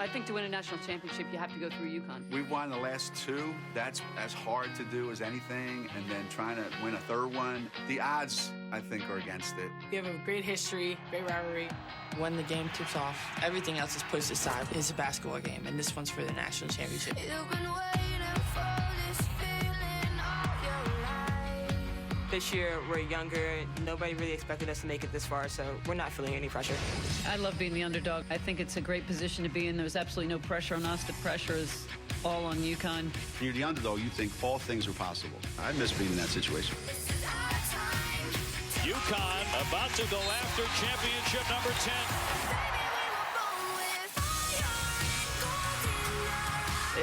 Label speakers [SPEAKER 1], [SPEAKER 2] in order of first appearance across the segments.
[SPEAKER 1] I think to win a national championship, you have to go through UConn.
[SPEAKER 2] We've won the last two. That's as hard to do as anything. And then trying to win a third one, the odds, I think, are against it.
[SPEAKER 3] We have a great history, great rivalry. When the game tips off, everything else is pushed aside. It's a basketball game, and this one's for the national championship.
[SPEAKER 4] You've been waiting for this feeling all your life.
[SPEAKER 3] This year, we're younger. Nobody really expected us to make it this far, so we're not feeling any pressure.
[SPEAKER 1] I love being the underdog. I think it's a great position to be in. There's absolutely no pressure on us. The pressure is all on UConn.
[SPEAKER 5] When you're the underdog, you think all things are possible. I miss being in that situation.
[SPEAKER 6] UConn about to go after championship number 10.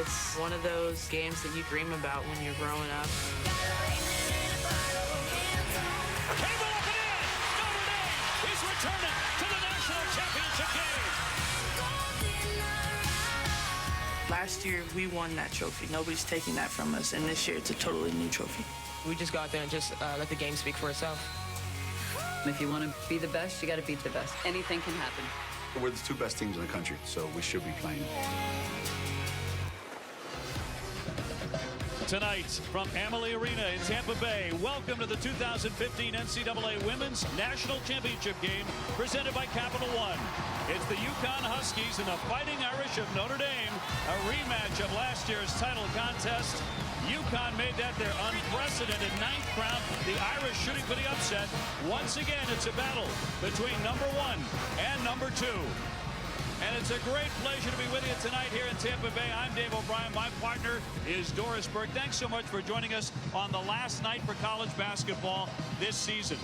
[SPEAKER 3] It's one of those games that you dream about when you're growing up.
[SPEAKER 6] Cable up and in! Notre Dame is returning to the national championship game.
[SPEAKER 3] Last year, we won that trophy. Nobody's taking that from us, and this year, it's a totally new trophy. We just go out there and just let the game speak for itself.
[SPEAKER 1] If you want to be the best, you got to beat the best. Anything can happen.
[SPEAKER 2] We're the two best teams in the country, so we should be playing.
[SPEAKER 6] Tonight from Amalie Arena in Tampa Bay, welcome to the 2015 NCAA Women's National Championship game presented by Capital One. It's the UCONN Huskies and the Fighting Irish of Notre Dame, a rematch of last year's title contest. UConn made that their unprecedented 9th crown. The Irish shooting for the upset. Once again, it's a battle between number 1 and number 2. And it's a great pleasure to be with you tonight here in Tampa Bay. I'm Dave O'Brien. My partner is Doris Burke. Thanks so much for joining us on the last night for college basketball this season.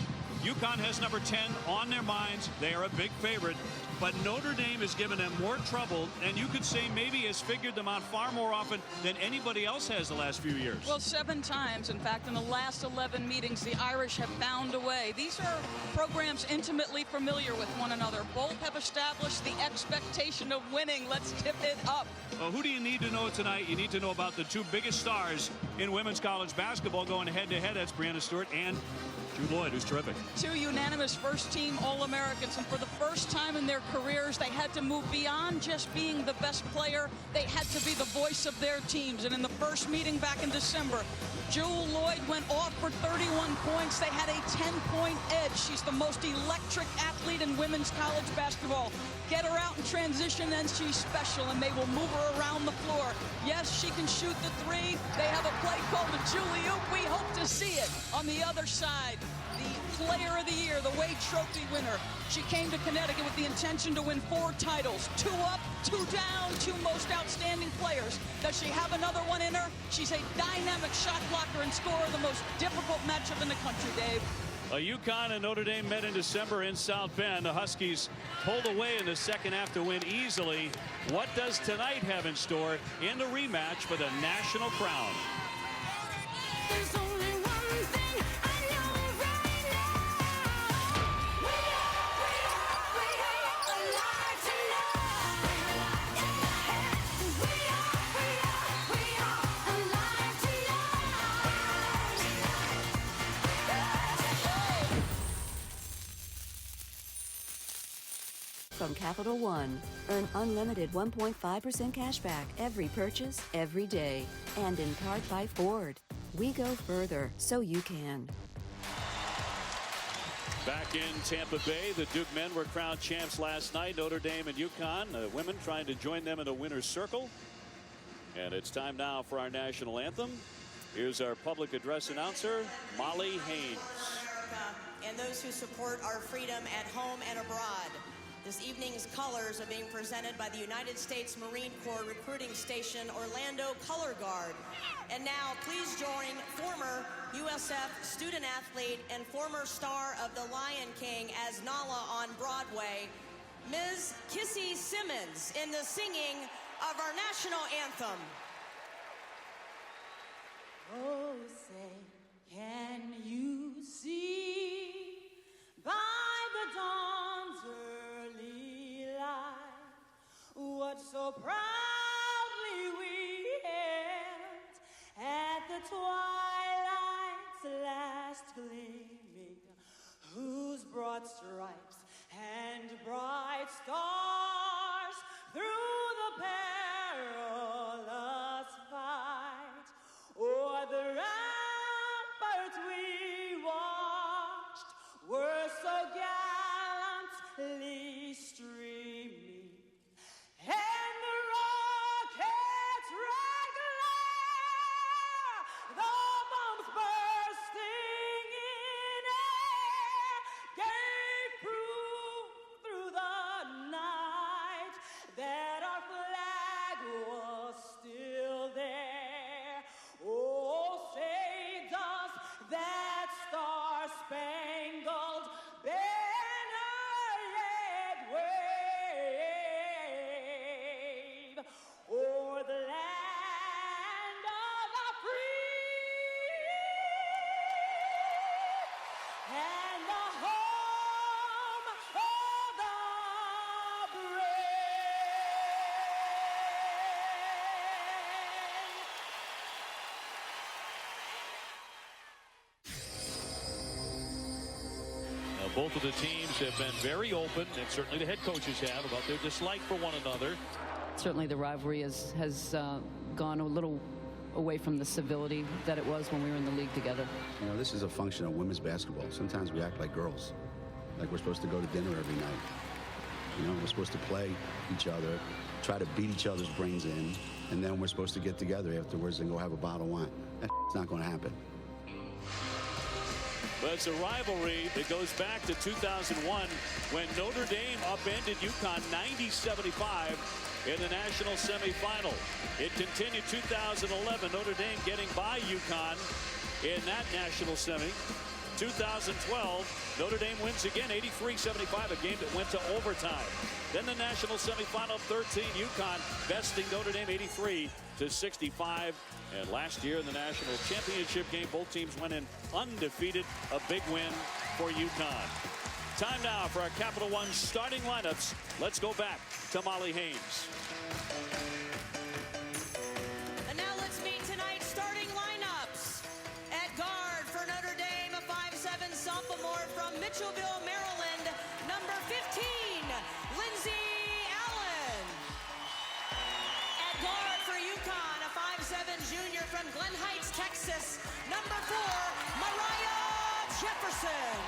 [SPEAKER 6] UConn has number 10 on their minds. They are a big favorite. But Notre Dame has given them more trouble, and you could say maybe has figured them out far more often than anybody else has the last few years.
[SPEAKER 7] Well, 7 times. In fact, in the last 11 meetings, the Irish have found a way. These are programs intimately familiar with one another. Both have established the expectation of winning. Let's tip it up.
[SPEAKER 6] Well, who do you need to know tonight? You need to know about the two biggest stars in women's college basketball going head-to-head. That's Breanna Stewart and Drew Lloyd, who's terrific. 2
[SPEAKER 7] unanimous first-team All-Americans, and for the first time in their careers, they had to move beyond just being the best player. They had to be the voice of their teams, and in the first meeting back in December, Jewel Lloyd went off for 31 points. They had a 10-point edge. She's the most electric athlete in women's college basketball. Get her out in transition, and she's special, and they will move her around the floor. Yes, she can shoot the 3. They have a play called the Julie Oop. We hope to see it. On the other side, the Player of the Year, the Wade Trophy winner. She came to Connecticut with the intention to win 4 titles. 2 up, 2 down, 2 most outstanding players. Does she have another one in her? She's a dynamic shot blocker and scorer, the most difficult matchup in the country, Dave.
[SPEAKER 6] UConn and Notre Dame met in December in South Bend. The Huskies pulled away in the second half to win easily. What does tonight have in store in the rematch for the national crown?
[SPEAKER 4] There's only one thing I know right now. We are alive tonight. We are alive tonight.
[SPEAKER 8] From Capital One, earn unlimited 1.5% cash back every purchase, every day. And in part by Ford. We go further, so you can.
[SPEAKER 6] Back in Tampa Bay, the Duke men were crowned champs last night. Notre Dame and UConn, the women trying to join them in the winner's circle. And it's time now for our national anthem. Here's our public address announcer, Molly Haynes.
[SPEAKER 9] And those who support our freedom at home and abroad. This evening's colors are being presented by the United States Marine Corps Recruiting Station Orlando Color Guard. And now please join former USF student athlete and former star of The Lion King as Nala on Broadway, Ms. Kissy Simmons, in the singing of our national anthem.
[SPEAKER 10] Oh, say, can you see by the dawn's early light what so proudly we hailed at the twilight's last gleaming, whose broad stripes and bright stars through the
[SPEAKER 6] Both of the teams have been very open, and certainly the head coaches have, about their dislike for one another.
[SPEAKER 1] Certainly the rivalry has gone a little away from the civility that it was when we were in the league together.
[SPEAKER 5] You know, this is a function of women's basketball. Sometimes we act like girls, like we're supposed to go to dinner every night. You know, we're supposed to play each other, try to beat each other's brains in, and then we're supposed to get together afterwards and go have a bottle of wine. That's not going to happen.
[SPEAKER 6] But it's a rivalry that goes back to 2001 when Notre Dame upended UConn 90-75 in the national semifinal. It continued 2011, Notre Dame getting by UConn in that national semi. 2012, Notre Dame wins again 83-75, a game that went to overtime. Then the national semifinal of 13, UConn besting Notre Dame 83-65. And last year in the national championship game, both teams went in undefeated, a big win for UConn. Time now for our Capital One starting lineups. Let's go back to Molly Haynes.
[SPEAKER 9] And now let's meet tonight's starting lineups. At guard for Notre Dame, a 5'7" sophomore from Mitchellville, Maryland, number 15, Lindsay Allen. At guard for UConn, a 5'7" junior from Glen Heights, Texas, number 4, Mariah Jefferson.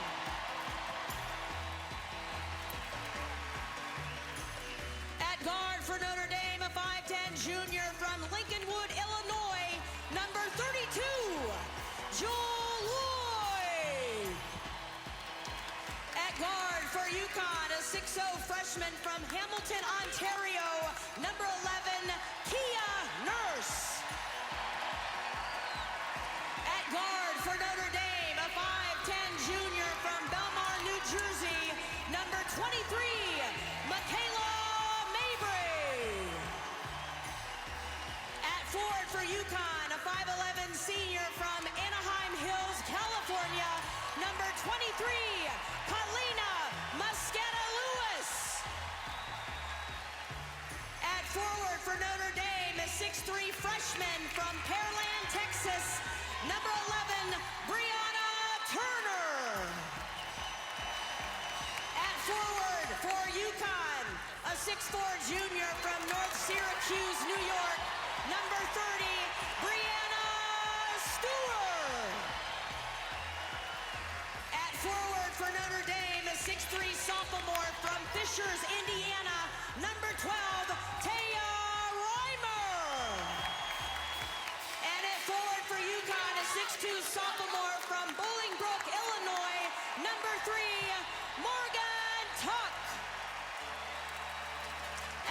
[SPEAKER 9] At guard for Notre Dame, a 5'10" junior from Lincolnwood, Illinois, number 32, Jewel Lloyd. At guard for UConn, a 6'0" freshman from Hamilton, Ontario, number 11, Kia Nurse. At guard for Notre Dame, a 5'10" junior from Belmar, New Jersey, number 23, Michaela Mabry. At forward for UConn, a 5'11" senior from Anaheim Hills, California, number 23, Paulina Mosqueda-Lewis. At forward for Notre Dame, a 6'3" freshman from Pearland, Texas, number 11, Brianna Turner. At forward for UConn, a 6'4" junior from North Syracuse, New York, number 30, Brianna Stewart. At forward for Notre Dame, a 6'3" sophomore from Fishers, Indiana, number 12, Taya Reimer. And at forward for UConn, a 6'2" sophomore from Bolingbrook, Illinois, number 3, Morgan Tuck.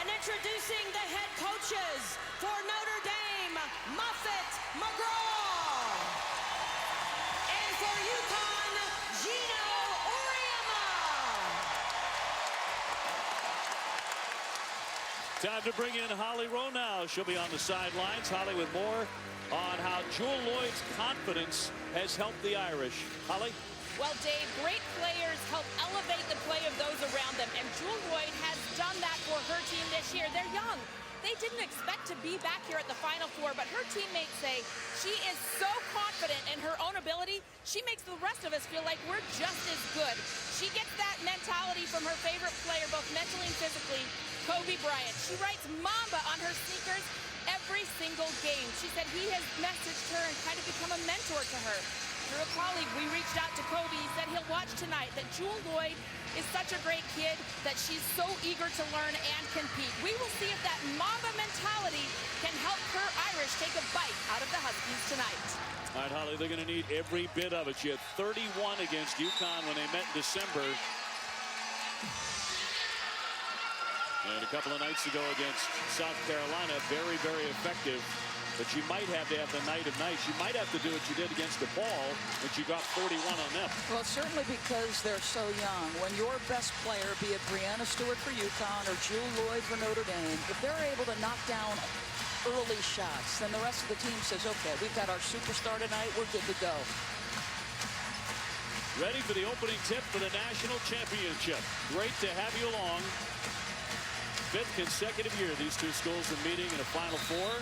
[SPEAKER 9] And introducing the head coaches for Notre Dame, Muffet McGraw. And for UConn, Geno Auriemma.
[SPEAKER 6] Time to bring in Holly Rowe now. She'll be on the sidelines. Holly with more on how Jewel Lloyd's confidence has helped the Irish. Holly?
[SPEAKER 11] Well, Dave, great players help elevate the play of those around them, and Jewel Lloyd has done that for her team this year. They're young. They didn't expect to be back here at the Final Four, but her teammates say she is so confident in her own ability, she makes the rest of us feel like we're just as good. She gets that mentality from her favorite player, both mentally and physically, Kobe Bryant. She writes Mamba on her sneakers every single game. She said he has messaged her and kind of become a mentor to her. Through a colleague, we reached out to Kobe. He said he'll watch tonight, that Jewel Lloyd is such a great kid, that she's so eager to learn and compete. We will see if that Mamba mentality can help her Irish take a bite out of the Huskies tonight.
[SPEAKER 6] All right, Holly, they're going to need every bit of it. She had 31 against UConn when they met in December. And a couple of nights ago against South Carolina, very, very effective. But she might have to have the night of nights. She might have to do what she did against DePaul when she got 41 on them.
[SPEAKER 7] Well, certainly because they're so young. When your best player, be it Brianna Stewart for UConn or Jewel Lloyd for Notre Dame, if they're able to knock down early shots, then the rest of the team says, okay, we've got our superstar tonight, we're good to go.
[SPEAKER 6] Ready for the opening tip for the national championship. Great to have you along. 5th consecutive year these two schools are meeting in a Final Four.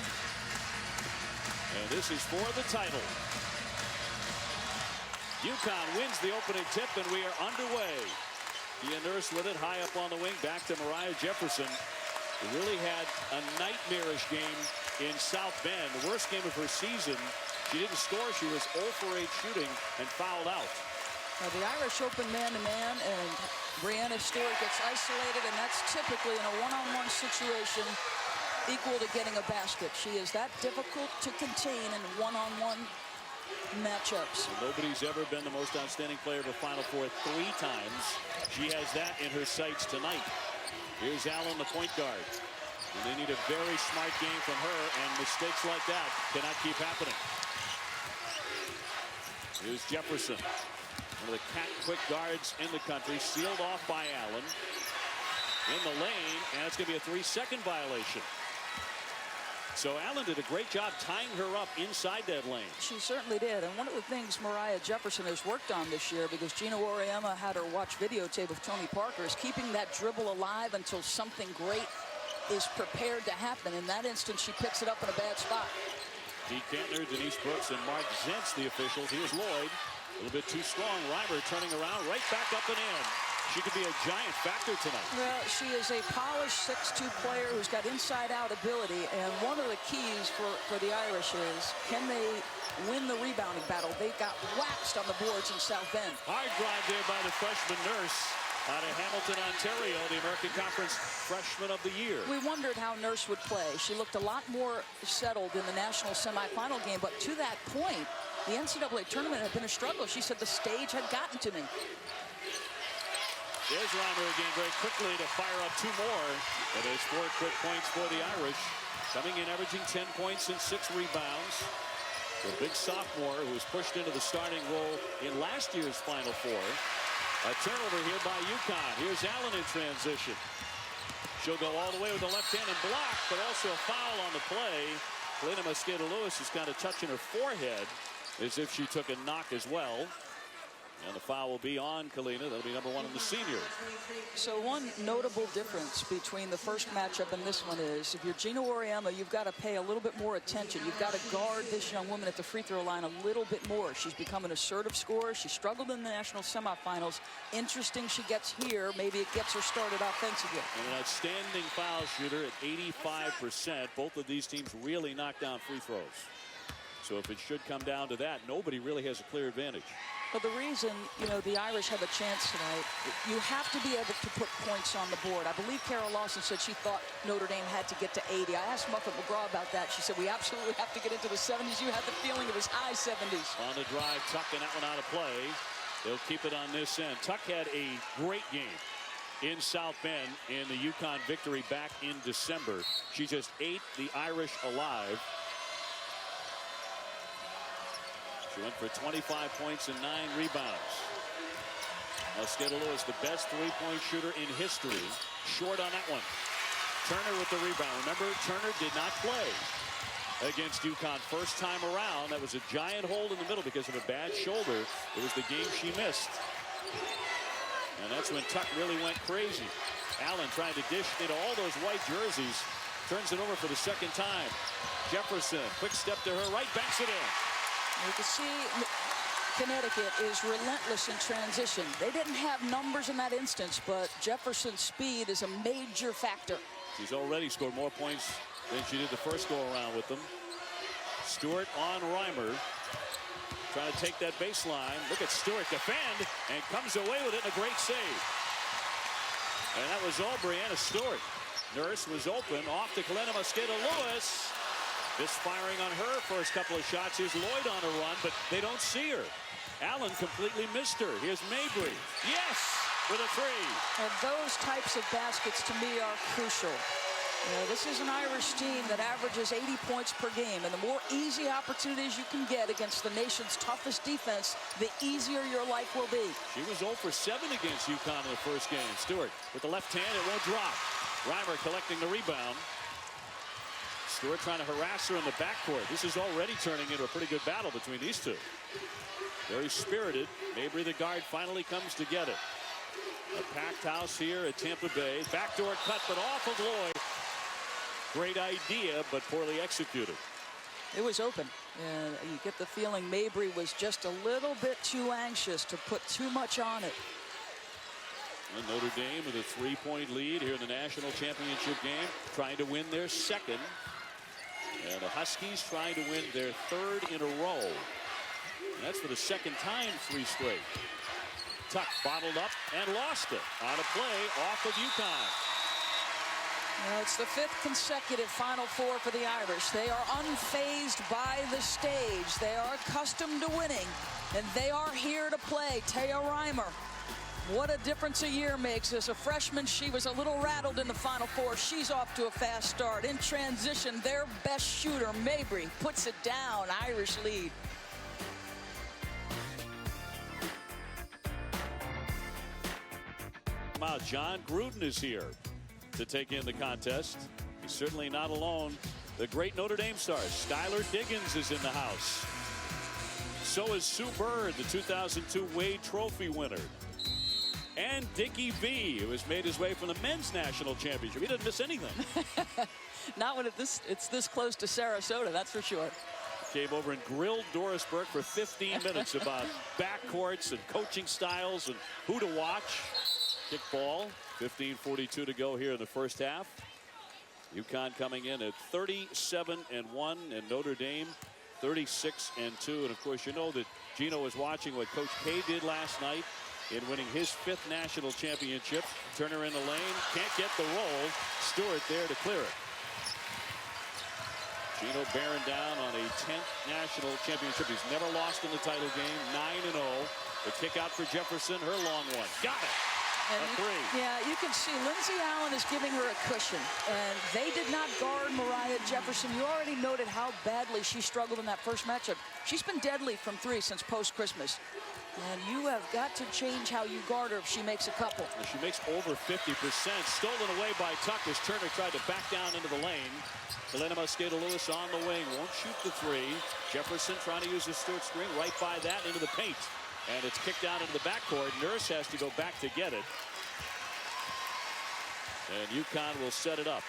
[SPEAKER 6] And this is for the title. UConn wins the opening tip, and we are underway. Dia Nurse with it, high up on the wing, back to Mariah Jefferson, who really had a nightmarish game in South Bend. The worst game of her season. She didn't score. She was 0 for 8 shooting and fouled out.
[SPEAKER 7] Now the Irish open man-to-man, and Breanna Stewart gets isolated, and that's typically in a one-on-one situation equal to getting a basket. She is that difficult to contain in one-on-one matchups.
[SPEAKER 6] Nobody's ever been the most outstanding player of a Final Four 3 times. She has that in her sights tonight. Here's Allen, the point guard. And they need a very smart game from her, and mistakes like that cannot keep happening. Here's Jefferson, one of the quick guards in the country, sealed off by Allen. In the lane, and it's going to be a 3-second violation. So Allen did a great job tying her up inside that lane.
[SPEAKER 7] She certainly did. And one of the things Mariah Jefferson has worked on this year, because Geno had her watch videotape of Tony Parker, is keeping that dribble alive until something great is prepared to happen. In that instance, she picks it up in a bad spot.
[SPEAKER 6] Dee Kantner, Denise Brooks, and Mark Zentz, the officials. Here's Lloyd. A little bit too strong. Reimer turning around, right back up and in. She could be a giant factor tonight.
[SPEAKER 7] Well, she is a polished 6'2" player who's got inside-out ability, and one of the keys for the Irish is, can they win the rebounding battle? They got waxed on the boards in South Bend.
[SPEAKER 6] Hard drive there by the freshman Nurse out of Hamilton, Ontario, the American Conference Freshman of the Year.
[SPEAKER 7] We wondered how Nurse would play. She looked a lot more settled in the national semifinal game, but to that point, the NCAA tournament had been a struggle. She said the stage had gotten to me.
[SPEAKER 6] There's Reimer again very quickly to fire up 2 more. It is 4 quick points for the Irish. Coming in averaging 10 points and 6 rebounds. The big sophomore who was pushed into the starting role in last year's Final Four. A turnover here by UConn. Here's Allen in transition. She'll go all the way with the left hand and block, but also a foul on the play. Kalina Mosqueda-Lewis is kind of touching her forehead as if she took a knock as well. And the foul will be on Kalina. That'll be number 1 in the senior.
[SPEAKER 7] So one notable difference between the first matchup and this one is, if you're Geno Auriemma, you've got to pay a little bit more attention. You've got to guard this young woman at the free throw line a little bit more. She's become an assertive scorer. She struggled in the national semifinals. Interesting she gets here. Maybe it gets her started offensively.
[SPEAKER 6] And an outstanding foul shooter at 85%. Both of these teams really knock down free throws. So if it should come down to that, nobody really has a clear advantage.
[SPEAKER 7] But the reason, the Irish have a chance tonight, you have to be able to put points on the board. I believe Carol Lawson said she thought Notre Dame had to get to 80. I asked Muffet McGraw about that. She said, we absolutely have to get into the 70s. You had the feeling it was high 70s.
[SPEAKER 6] On the drive, Tuck, and that one out of play. They'll keep it on this end. Tuck had a great game in South Bend in the UConn victory back in December. She just ate the Irish alive. She went for 25 points and 9 rebounds. Mosqueda-Lewis, the best 3-point shooter in history. Short on that one. Turner with the rebound. Remember, Turner did not play against UConn first time around. That was a giant hole in the middle because of a bad shoulder. It was the game she missed. And that's when Tuck really went crazy. Allen trying to dish into all those white jerseys. Turns it over for the second time. Jefferson, quick step to her right, banks it in.
[SPEAKER 7] You can see Connecticut is relentless in transition. They didn't have numbers in that instance, but Jefferson's speed is a major factor.
[SPEAKER 6] She's already scored more points than she did the first go-around with them. Stewart on Reimer. Trying to take that baseline. Look at Stewart defend and comes away with it in a great save. And that was all Breanna Stewart. Nurse was open. Off to Kalina Mosqueda-Lewis. Misfiring on her first couple of shots. Here's Lloyd on a run, but they don't see her. Allen completely missed her. Here's Mabry. Yes, with a 3.
[SPEAKER 7] And those types of baskets, to me, are crucial. This is an Irish team that averages 80 points per game, and the more easy opportunities you can get against the nation's toughest defense, the easier your life will be.
[SPEAKER 6] She was 0 for 7 against UConn in the first game. Stewart with the left hand, it won't drop. Reimer collecting the rebound. Stewart trying to harass her in the backcourt. This is already turning into a pretty good battle between these two. Very spirited. Mabry, the guard, finally comes to get it. A packed house here at Tampa Bay. Backdoor cut, but off of Lloyd. Great idea, but poorly executed.
[SPEAKER 7] It was open. And you get the feeling Mabry was just a little bit too anxious to put too much on it.
[SPEAKER 6] And Notre Dame with a 3-point lead here in the national championship game, trying to win their second. And the Huskies trying to win their third in a row. And that's for the second time 3 straight. Tuck bottled up and lost it on a play off of UConn.
[SPEAKER 7] Well, it's the 5th consecutive Final Four for the Irish. They are unfazed by the stage. They are accustomed to winning, and they are here to play. Taya Reimer, what a difference a year makes. As a freshman, she was a little rattled in the Final Four. She's off to a fast start. In transition, their best shooter, Mabry, puts it down. Irish lead.
[SPEAKER 6] John Gruden is here to take in the contest. He's certainly not alone. The great Notre Dame star Skylar Diggins is in the house. So is Sue Bird, the 2002 Wade Trophy winner. And Dickie V, who has made his way from the men's national championship. He doesn't miss anything.
[SPEAKER 7] Not when it's this close to Sarasota, that's for sure.
[SPEAKER 6] Came over and grilled Doris Burke for 15 minutes about backcourts and coaching styles and who to watch. Kick ball, 15:42 to go here in the first half. UConn coming in at 37-1, and Notre Dame 36-2. And of course, you know that Geno was watching what Coach K did last night in winning his 5th national championship. Turner in the lane, can't get the roll. Stewart there to clear it. Geno bearing down on a 10th national championship. He's never lost in the title game, 9-0. The kick out for Jefferson, her long one. Got it.
[SPEAKER 7] And yeah, you can see Lindsey Allen is giving her a cushion, and they did not guard Mariah Jefferson. You already noted how badly she struggled in that first matchup. She's been deadly from 3 since post-Christmas, and you have got to change how you guard her if she makes a couple.
[SPEAKER 6] She makes over 50%. Stolen away by Tuck as Turner tried to back down into the lane. Helena Mosqueda-Lewis on the wing, won't shoot the 3. Jefferson trying to use the Stewart screen right by that into the paint. And it's kicked out into the backcourt. Nurse has to go back to get it. And UConn will set it up.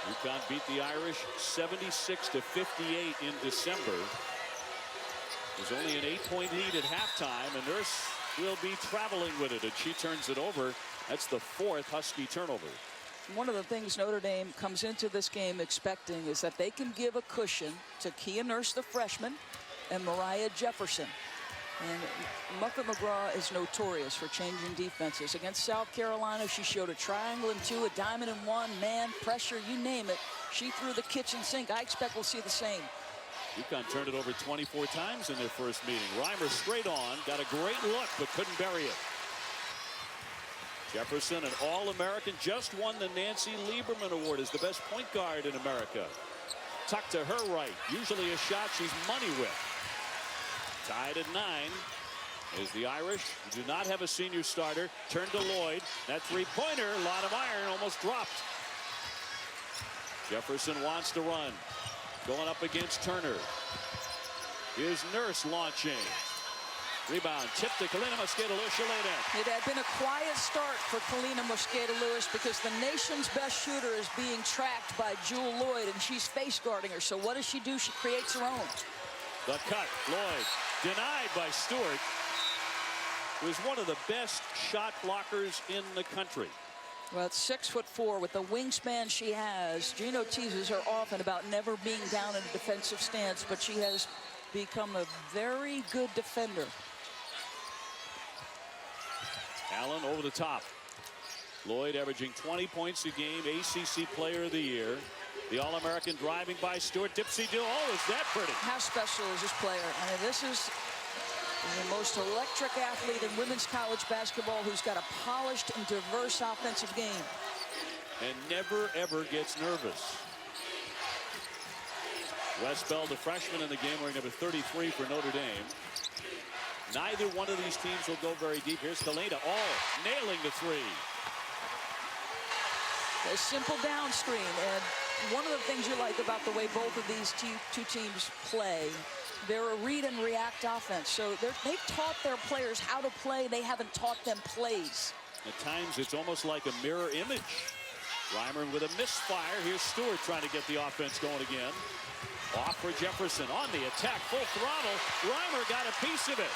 [SPEAKER 6] UConn beat the Irish 76-58 in December. There's only an 8-point lead at halftime, and Nurse will be traveling with it, and she turns it over. That's the 4th Husky turnover.
[SPEAKER 7] One of the things Notre Dame comes into this game expecting is that they can give a cushion to Kia Nurse, the freshman, and Mariah Jefferson. And Muffet McGraw is notorious for changing defenses. Against South Carolina, she showed a triangle and 2, a diamond and 1, man, pressure, you name it. She threw the kitchen sink. I expect we'll see the same.
[SPEAKER 6] UConn turned it over 24 times in their first meeting. Reimer straight on, got a great look, but couldn't bury it. Jefferson, an All-American, just won the Nancy Lieberman Award as the best point guard in America. Tucked to her right, usually a shot she's money with. Tied at 9 is the Irish, who do not have a senior starter. Turn to Lloyd. That 3-pointer, a lot of iron, almost dropped. Jefferson wants to run. Going up against Turner. Here's Nurse launching. Rebound, tip to Kalina Mosqueda-Lewis. She'll lay down.
[SPEAKER 7] It had been a quiet start for Kalina Mosqueda-Lewis because the nation's best shooter is being tracked by Jewel Lloyd, and she's face guarding her. So what does she do? She creates her own.
[SPEAKER 6] The cut, Lloyd, denied by Stewart, who is one of the best shot blockers in the country.
[SPEAKER 7] Well, it's 6'4" with the wingspan she has. Geno teases her often about never being down in a defensive stance, but she has become a very good defender.
[SPEAKER 6] Allen over the top. Lloyd averaging 20 points a game, ACC Player of the Year. The All-American driving by Stewart. Dipsy-do. Oh, is that pretty?
[SPEAKER 7] How special is this player? I mean, this is the most electric athlete in women's college basketball who's got a polished and diverse offensive game.
[SPEAKER 6] And never, ever gets nervous. Westbell, the freshman in the game, wearing number 33 for Notre Dame. Neither one of these teams will go very deep. Here's Kalina. Oh, nailing the 3.
[SPEAKER 7] A simple down screen. And one of the things you like about the way both of these two teams play, they're a read and react offense. So they've taught their players how to play. They haven't taught them plays.
[SPEAKER 6] At times, it's almost like a mirror image. Reimer with a misfire. Here's Stewart trying to get the offense going again. Off for Jefferson on the attack, full throttle. Reimer got a piece of it.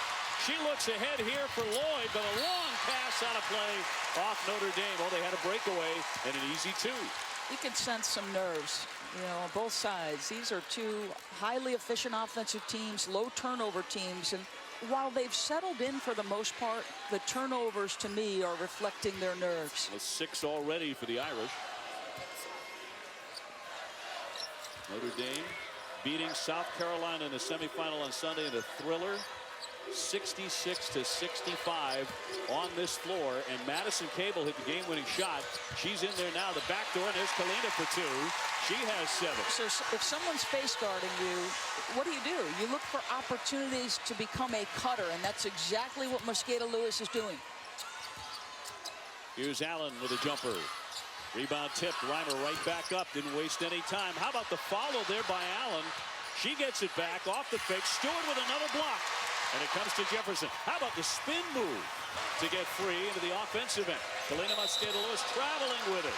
[SPEAKER 6] She looks ahead here for Lloyd, but a long pass out of play off Notre Dame. Oh, they had a breakaway and an easy 2.
[SPEAKER 7] You can sense some nerves, on both sides. These are two highly efficient offensive teams, low turnover teams, and while they've settled in for the most part, the turnovers to me are reflecting their nerves.
[SPEAKER 6] 6 already for the Irish. Notre Dame beating South Carolina in the semifinal on Sunday in a thriller, 66-65 on this floor. And Madison Cable hit the game-winning shot. She's in there now, the back door, and there's Kalina for 2. She has 7.
[SPEAKER 7] So if someone's face guarding you, what do? You look for opportunities to become a cutter, and that's exactly what Mosqueda Lewis is doing.
[SPEAKER 6] Here's Allen with a jumper. Rebound tipped. Reimer right back up. Didn't waste any time. How about the follow there by Allen? She gets it back off the fake. Stewart with another block. And it comes to Jefferson. How about the spin move to get free into the offensive end? Kalina Mosqueda Lewis traveling with it.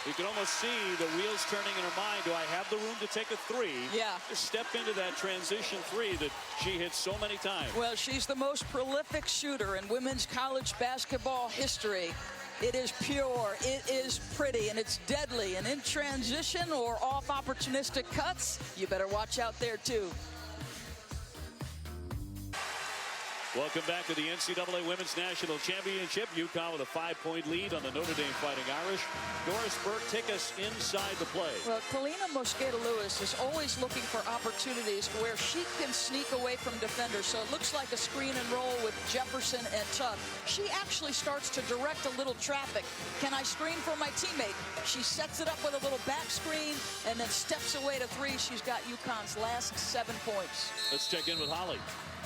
[SPEAKER 6] You can almost see the wheels turning in her mind. Do I have the room to take a 3?
[SPEAKER 7] Yeah.
[SPEAKER 6] Just step into that transition 3 that she hits so many times.
[SPEAKER 7] Well, she's the most prolific shooter in women's college basketball history. It is pure, it is pretty, and it's deadly. And in transition or off opportunistic cuts, you better watch out there too.
[SPEAKER 6] Welcome back to the NCAA Women's National Championship. UConn with a 5-point lead on the Notre Dame Fighting Irish. Doris Burke, take us inside the play.
[SPEAKER 7] Well, Kalina Mosqueda Lewis is always looking for opportunities where she can sneak away from defenders. So it looks like a screen and roll with Jefferson and Tuck. She actually starts to direct a little traffic. Can I screen for my teammate? She sets it up with a little back screen and then steps away to 3. She's got UConn's last 7 points.
[SPEAKER 6] Let's check in with Holly.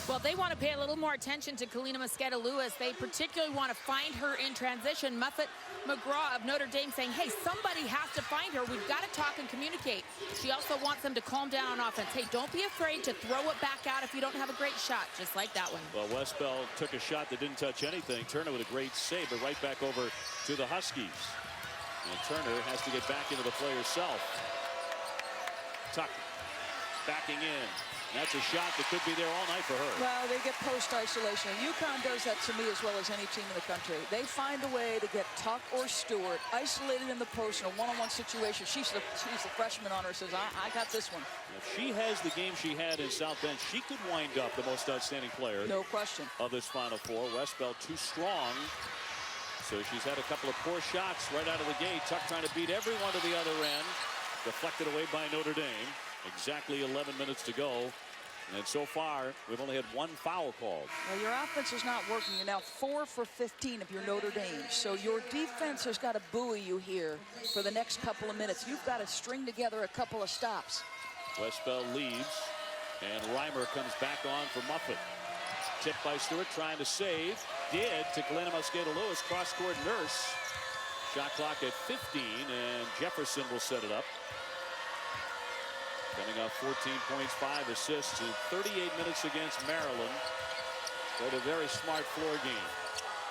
[SPEAKER 11] Well, they want to pay a little more attention to Kalina Mosqueda Lewis. They particularly want to find her in transition. Muffet McGraw of Notre Dame saying, hey, somebody has to find her. We've got to talk and communicate. She also wants them to calm down on offense. Hey, don't be afraid to throw it back out if you don't have a great shot, just like that one.
[SPEAKER 6] Well, Westbell took a shot that didn't touch anything. Turner with a great save, but right back over to the Huskies. And Turner has to get back into the play herself. Tuck backing in. That's a shot that could be there all night for her.
[SPEAKER 7] Well, they get post isolation. UConn does that to me as well as any team in the country. They find a way to get Tuck or Stewart isolated in the post in a one-on-one situation. She's the freshman on her, says, I got this one.
[SPEAKER 6] If she has the game she had in South Bend, she could wind up the most outstanding player.
[SPEAKER 7] No question.
[SPEAKER 6] Of this Final Four. Westbell too strong. So she's had a couple of poor shots right out of the gate. Tuck trying to beat everyone to the other end. Deflected away by Notre Dame. Exactly 11 minutes to go. And so far, we've only had 1 foul called.
[SPEAKER 7] Well, your offense is not working. You're now 4 for 15 if you're Notre Dame. So your defense has got to buoy you here for the next couple of minutes. You've got to string together a couple of stops.
[SPEAKER 6] Westbell leads. And Reimer comes back on for Muffet. Tipped by Stewart, trying to save. Did to Kalina Mosqueda Lewis. Cross-court Nurse. Shot clock at 15, and Jefferson will set it up. Coming off 14 points, 5 assists in 38 minutes against Maryland. Played a very smart floor game.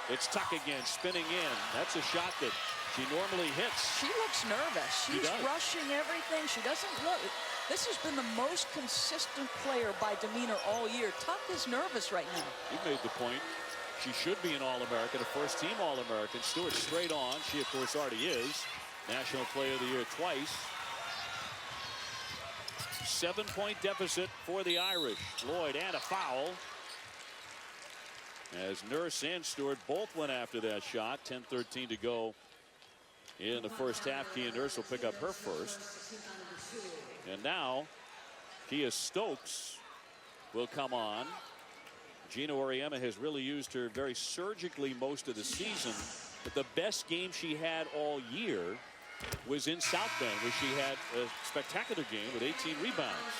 [SPEAKER 6] It's Tuck again, spinning in. That's a shot that she normally hits.
[SPEAKER 7] She looks nervous. She's rushing everything. She doesn't look. This has been the most consistent player by demeanor all year. Tuck is nervous right now.
[SPEAKER 6] You made the point. She should be an All-American, a first-team All-American. Stewart straight on. She, of course, already is. National Player of the Year twice. 7-point deficit for the Irish. Lloyd and a foul. As Nurse and Stewart both went after that shot. 10:13 to go in the first half. Kia Nurse will pick up her first. And now Kia Stokes will come on. Geno Auriemma has really used her very surgically most of the season. But the best game she had all year was in South Bend, where she had a spectacular game with 18 rebounds.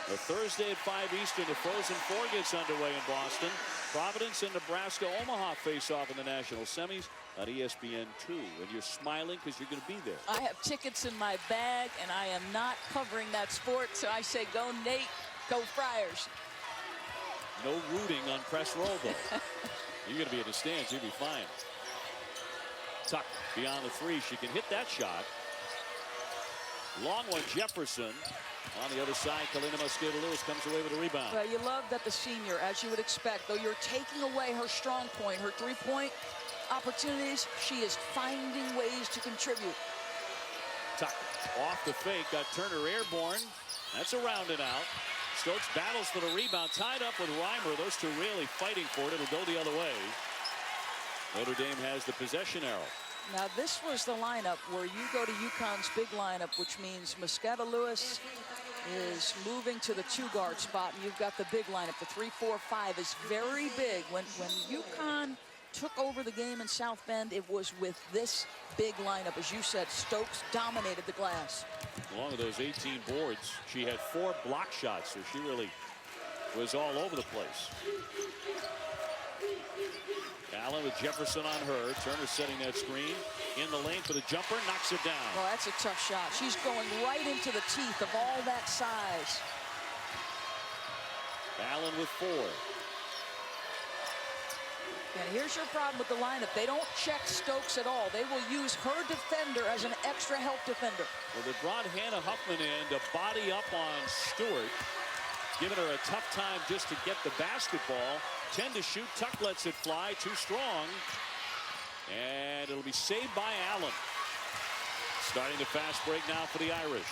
[SPEAKER 6] The Thursday at 5 Eastern, the Frozen Four gets underway in Boston. Providence and Nebraska Omaha face off in the national semis on ESPN2. And you're smiling because you're going to be there.
[SPEAKER 7] I have tickets in my bag, and I am not covering that sport. So I say, go Nate, go Friars.
[SPEAKER 6] No rooting on press roll, though. You're going to be in the stands. You'll be fine. Tuck beyond the three. She can hit that shot. Long one, Jefferson. On the other side, Kalina Mosqueda-Lewis comes away with a rebound.
[SPEAKER 7] Well, you love that the senior, as you would expect, though you're taking away her strong point, her three-point opportunities, she is finding ways to contribute.
[SPEAKER 6] Tuck off the fake, got Turner airborne. That's a round and out. Stokes battles for the rebound, tied up with Reimer. Those two really fighting for it. It'll go the other way. Notre Dame has the possession arrow.
[SPEAKER 7] Now, this was the lineup where you go to UConn's big lineup, which means Mosqueda-Lewis is moving to the two-guard spot, and you've got the big lineup. The 3-4-5 is very big. When UConn took over the game in South Bend, it was with this big lineup. As you said, Stokes dominated the glass.
[SPEAKER 6] Along with those 18 boards, she had 4 block shots, so she really was all over the place. Allen with Jefferson on her. Turner setting that screen. In the lane for the jumper. Knocks it down.
[SPEAKER 7] Well, that's a tough shot. She's going right into the teeth of all that size.
[SPEAKER 6] Allen with 4.
[SPEAKER 7] And here's your problem with the lineup. They don't check Stokes at all. They will use her defender as an extra help defender.
[SPEAKER 6] Well, they brought Hannah Huffman in to body up on Stewart, giving her a tough time just to get the basketball. 10 to shoot. Tuck lets it fly. Too strong. And it'll be saved by Allen. Starting the fast break now for the Irish.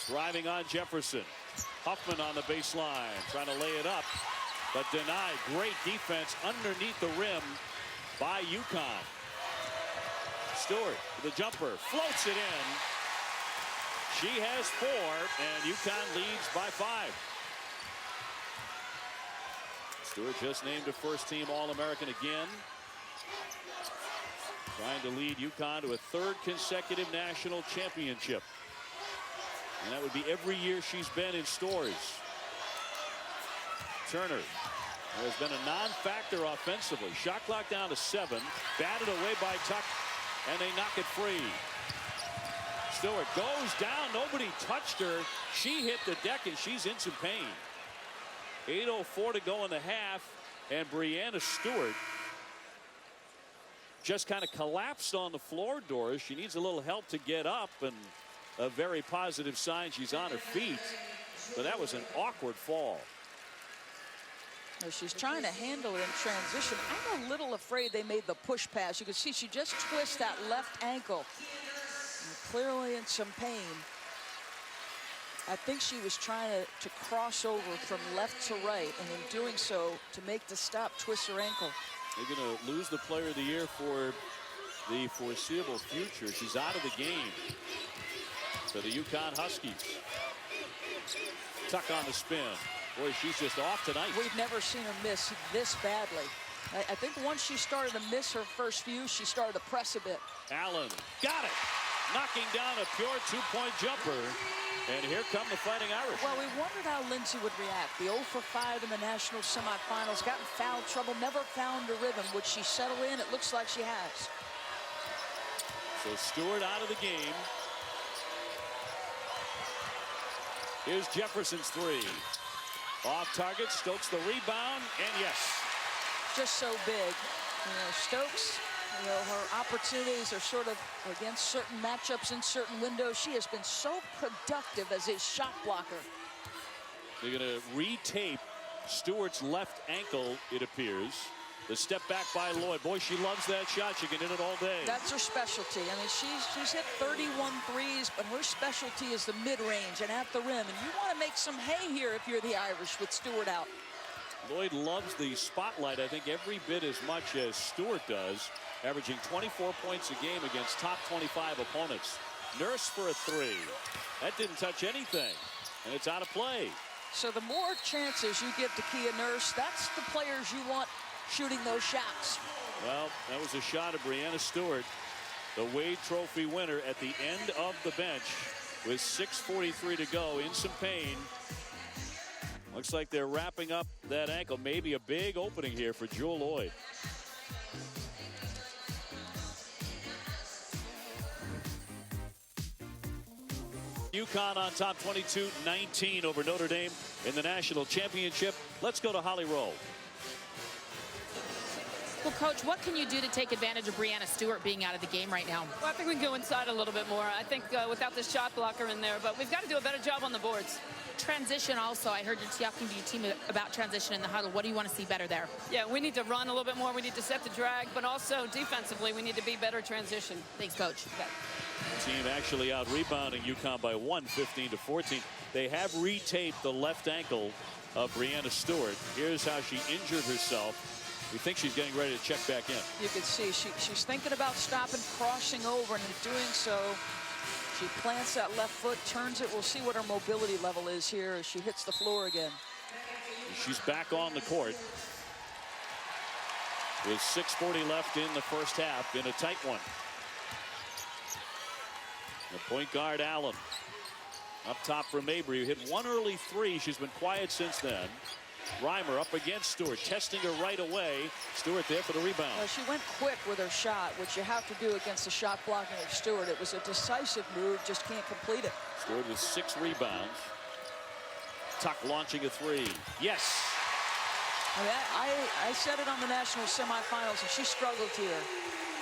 [SPEAKER 6] Driving on Jefferson. Huffman on the baseline. Trying to lay it up, but denied. Great defense underneath the rim by UConn. Stewart, the jumper, floats it in. She has 4, and UConn leads by 5. Stewart just named a first-team All-American again. Trying to lead UConn to a 3rd consecutive national championship. And that would be every year she's been in Stores. Turner has been a non-factor offensively. Shot clock down to 7. Batted away by Tuck, and they knock it free. Stewart goes down. Nobody touched her. She hit the deck, and she's in some pain. 8:04 to go in the half, and Breanna Stewart just kind of collapsed on the floor, Doris. She needs a little help to get up, and a very positive sign she's on her feet. But that was an awkward fall.
[SPEAKER 7] She's trying to handle it in transition. I'm a little afraid they made the push pass. You can see she just twists that left ankle. And clearly in some pain. I think she was trying to cross over from left to right, and in doing so, to make the stop, twist her ankle.
[SPEAKER 6] They're going to lose the player of the year for the foreseeable future. She's out of the game for the UConn Huskies. Tuck on the spin. Boy, she's just off tonight.
[SPEAKER 7] We've never seen her miss this badly. I think once she started to miss her first few, she started to press a bit.
[SPEAKER 6] Allen got it. Knocking down a pure 2-point jumper. And here come the Fighting Irish.
[SPEAKER 7] Well, we wondered how Lindsay would react. The 0 for 5 in the national semifinals. Got in foul trouble. Never found a rhythm. Would she settle in? It looks like she has.
[SPEAKER 6] So Stewart out of the game. Here's Jefferson's 3. Off target. Stokes the rebound. And yes.
[SPEAKER 7] Just so big. Stokes, her opportunities are sort of against certain matchups in certain windows. She has been so productive as a shot blocker.
[SPEAKER 6] They're going to retape Stewart's left ankle, it appears. The step back by Lloyd. Boy, she loves that shot. She can hit it all day.
[SPEAKER 7] That's her specialty. I mean, she's hit 31 threes, but her specialty is the mid-range and at the rim. And you want to make some hay here if you're the Irish with Stewart out.
[SPEAKER 6] Lloyd loves the spotlight, I think, every bit as much as Stewart does, averaging 24 points a game against top 25 opponents. Nurse for a 3. That didn't touch anything, and it's out of play.
[SPEAKER 7] So the more chances you give to Kia Nurse, that's the players you want shooting those shots.
[SPEAKER 6] Well, that was a shot of Breanna Stewart, the Wade Trophy winner, at the end of the bench with 6:43 to go, in some pain. Looks like they're wrapping up that ankle. Maybe a big opening here for Jewel Lloyd. UConn on top 22-19 over Notre Dame in the national championship. Let's go to Holly Rowe.
[SPEAKER 11] Well, Coach, what can you do to take advantage of Breanna Stewart being out of the game right now?
[SPEAKER 1] Well, I think we can go inside a little bit more. I think without this shot blocker in there, but we've got to do a better job on the boards.
[SPEAKER 11] Transition also. I heard you talking to your team about transition in the huddle. What do you want to see better there?
[SPEAKER 1] Yeah, we need to run a little bit more. We need to set the drag, but also defensively, we need to be better transition.
[SPEAKER 11] Thanks, Coach.
[SPEAKER 1] Okay.
[SPEAKER 6] Team actually out rebounding UConn by 1, 15-14. They have retaped the left ankle of Breanna Stewart. Here's how she injured herself. We think she's getting ready to check back in.
[SPEAKER 7] You can see she's thinking about stopping, crossing over, and in doing so, she plants that left foot, turns it. We'll see what her mobility level is here as she hits the floor again.
[SPEAKER 6] She's back on the court with 6:40 left in the first half in a tight one. The point guard, Allen. Up top for Mabry, who hit one early three. She's been quiet since then. Reimer up against Stewart, testing her right away. Stewart there for the rebound.
[SPEAKER 7] She went quick with her shot, which you have to do against the shot blocking of Stewart. It was a decisive move, just can't complete it.
[SPEAKER 6] Stewart with 6 rebounds. Tuck launching a three. Yes.
[SPEAKER 7] I mean, I said it on the national semifinals, and she struggled here.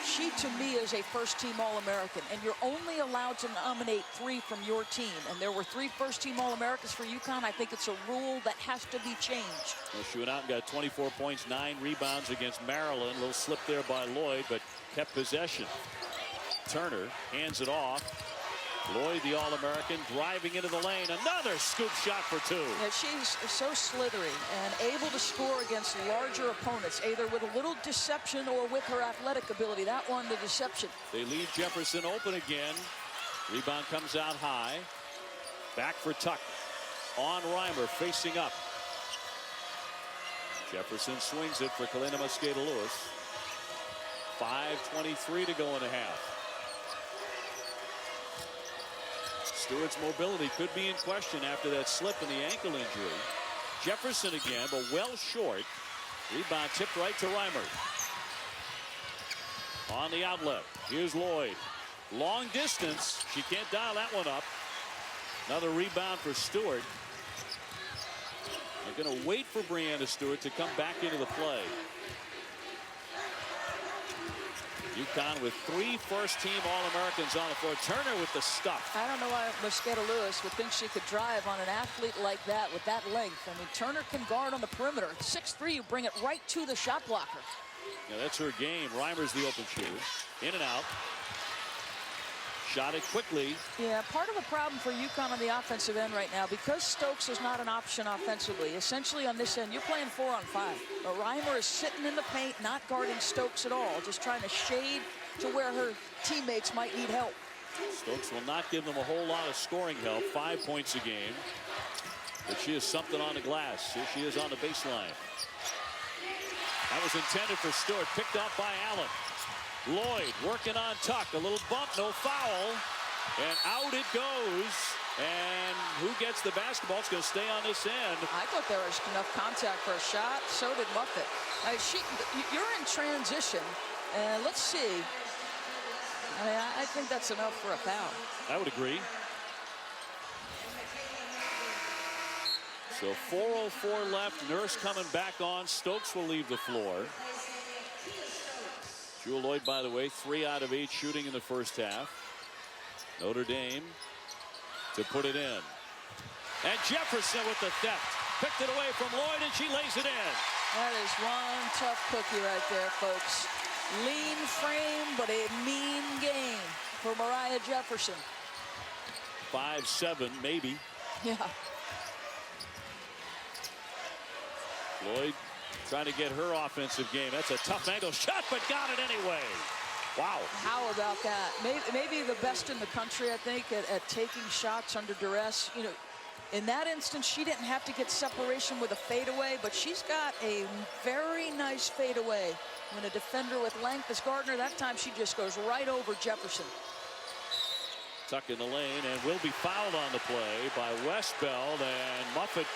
[SPEAKER 7] She, to me, is a first-team All-American, and you're only allowed to nominate 3 from your team. And there were 3 first-team All-Americans for UConn. I think it's a rule that has to be changed.
[SPEAKER 6] Well, she went out and got 24 points, 9 rebounds against Maryland. A little slip there by Lloyd, but kept possession. Turner hands it off. Lloyd, the All-American, driving into the lane. Another scoop shot for 2.
[SPEAKER 7] Yeah, she's so slithery and able to score against larger opponents, either with a little deception or with her athletic ability. That one, the deception.
[SPEAKER 6] They leave Jefferson open again. Rebound comes out high. Back for Tuck. On Reimer, facing up. Jefferson swings it for Kalena Mosqueda-Lewis. 5:23 to go in the half. Stewart's mobility could be in question after that slip in the ankle injury. Jefferson again, but well short. Rebound tipped right to Reimer. On the outlet, here's Lloyd. Long distance. She can't dial that one up. Another rebound for Stewart. They're going to wait for Breanna Stewart to come back into the play. UConn with 3 first-team All-Americans on the floor. Turner with the stuff.
[SPEAKER 7] I don't know why Mosqueda-Lewis would think she could drive on an athlete like that with that length. I mean, Turner can guard on the perimeter. 6'3", you bring it right to the shot blocker.
[SPEAKER 6] Yeah, that's her game. Reimer's the open shooter. In and out. Shot it quickly.
[SPEAKER 7] Yeah, part of the problem for UConn on the offensive end right now, because Stokes is not an option offensively, essentially on this end, you're playing 4 on 5. But Reimer is sitting in the paint, not guarding Stokes at all, just trying to shade to where her teammates might need help.
[SPEAKER 6] Stokes will not give them a whole lot of scoring help. 5 points a game. But she is something on the glass. Here she is on the baseline. That was intended for Stewart. Picked off by Allen. Lloyd working on Tuck. A little bump, no foul. And out it goes. And who gets the basketball? It's going to stay on this end.
[SPEAKER 7] I thought there was enough contact for a shot. So did Muffet. You're in transition. And let's see. I mean, I think that's enough for a foul.
[SPEAKER 6] I would agree. So 4:04 left. Nurse coming back on. Stokes will leave the floor. Jewel Lloyd, by the way, 3 out of 8 shooting in the first half. Notre Dame to put it in. And Jefferson with the theft. Picked it away from Lloyd, and she lays it in.
[SPEAKER 7] That is one tough cookie right there, folks. Lean frame, but a mean game for Mariah Jefferson.
[SPEAKER 6] 5-7, maybe.
[SPEAKER 7] Yeah.
[SPEAKER 6] Lloyd trying to get her offensive game. That's a tough angle shot, but got it anyway. Wow.
[SPEAKER 7] How about that? Maybe the best in the country, I think, at taking shots under duress. You know, in that instance, she didn't have to get separation with a fadeaway, but she's got a very nice fadeaway. When a defender with length is Gardner, that time she just goes right over Jefferson.
[SPEAKER 6] Tuck in the lane and will be fouled on the play by Westbeld, and Muffet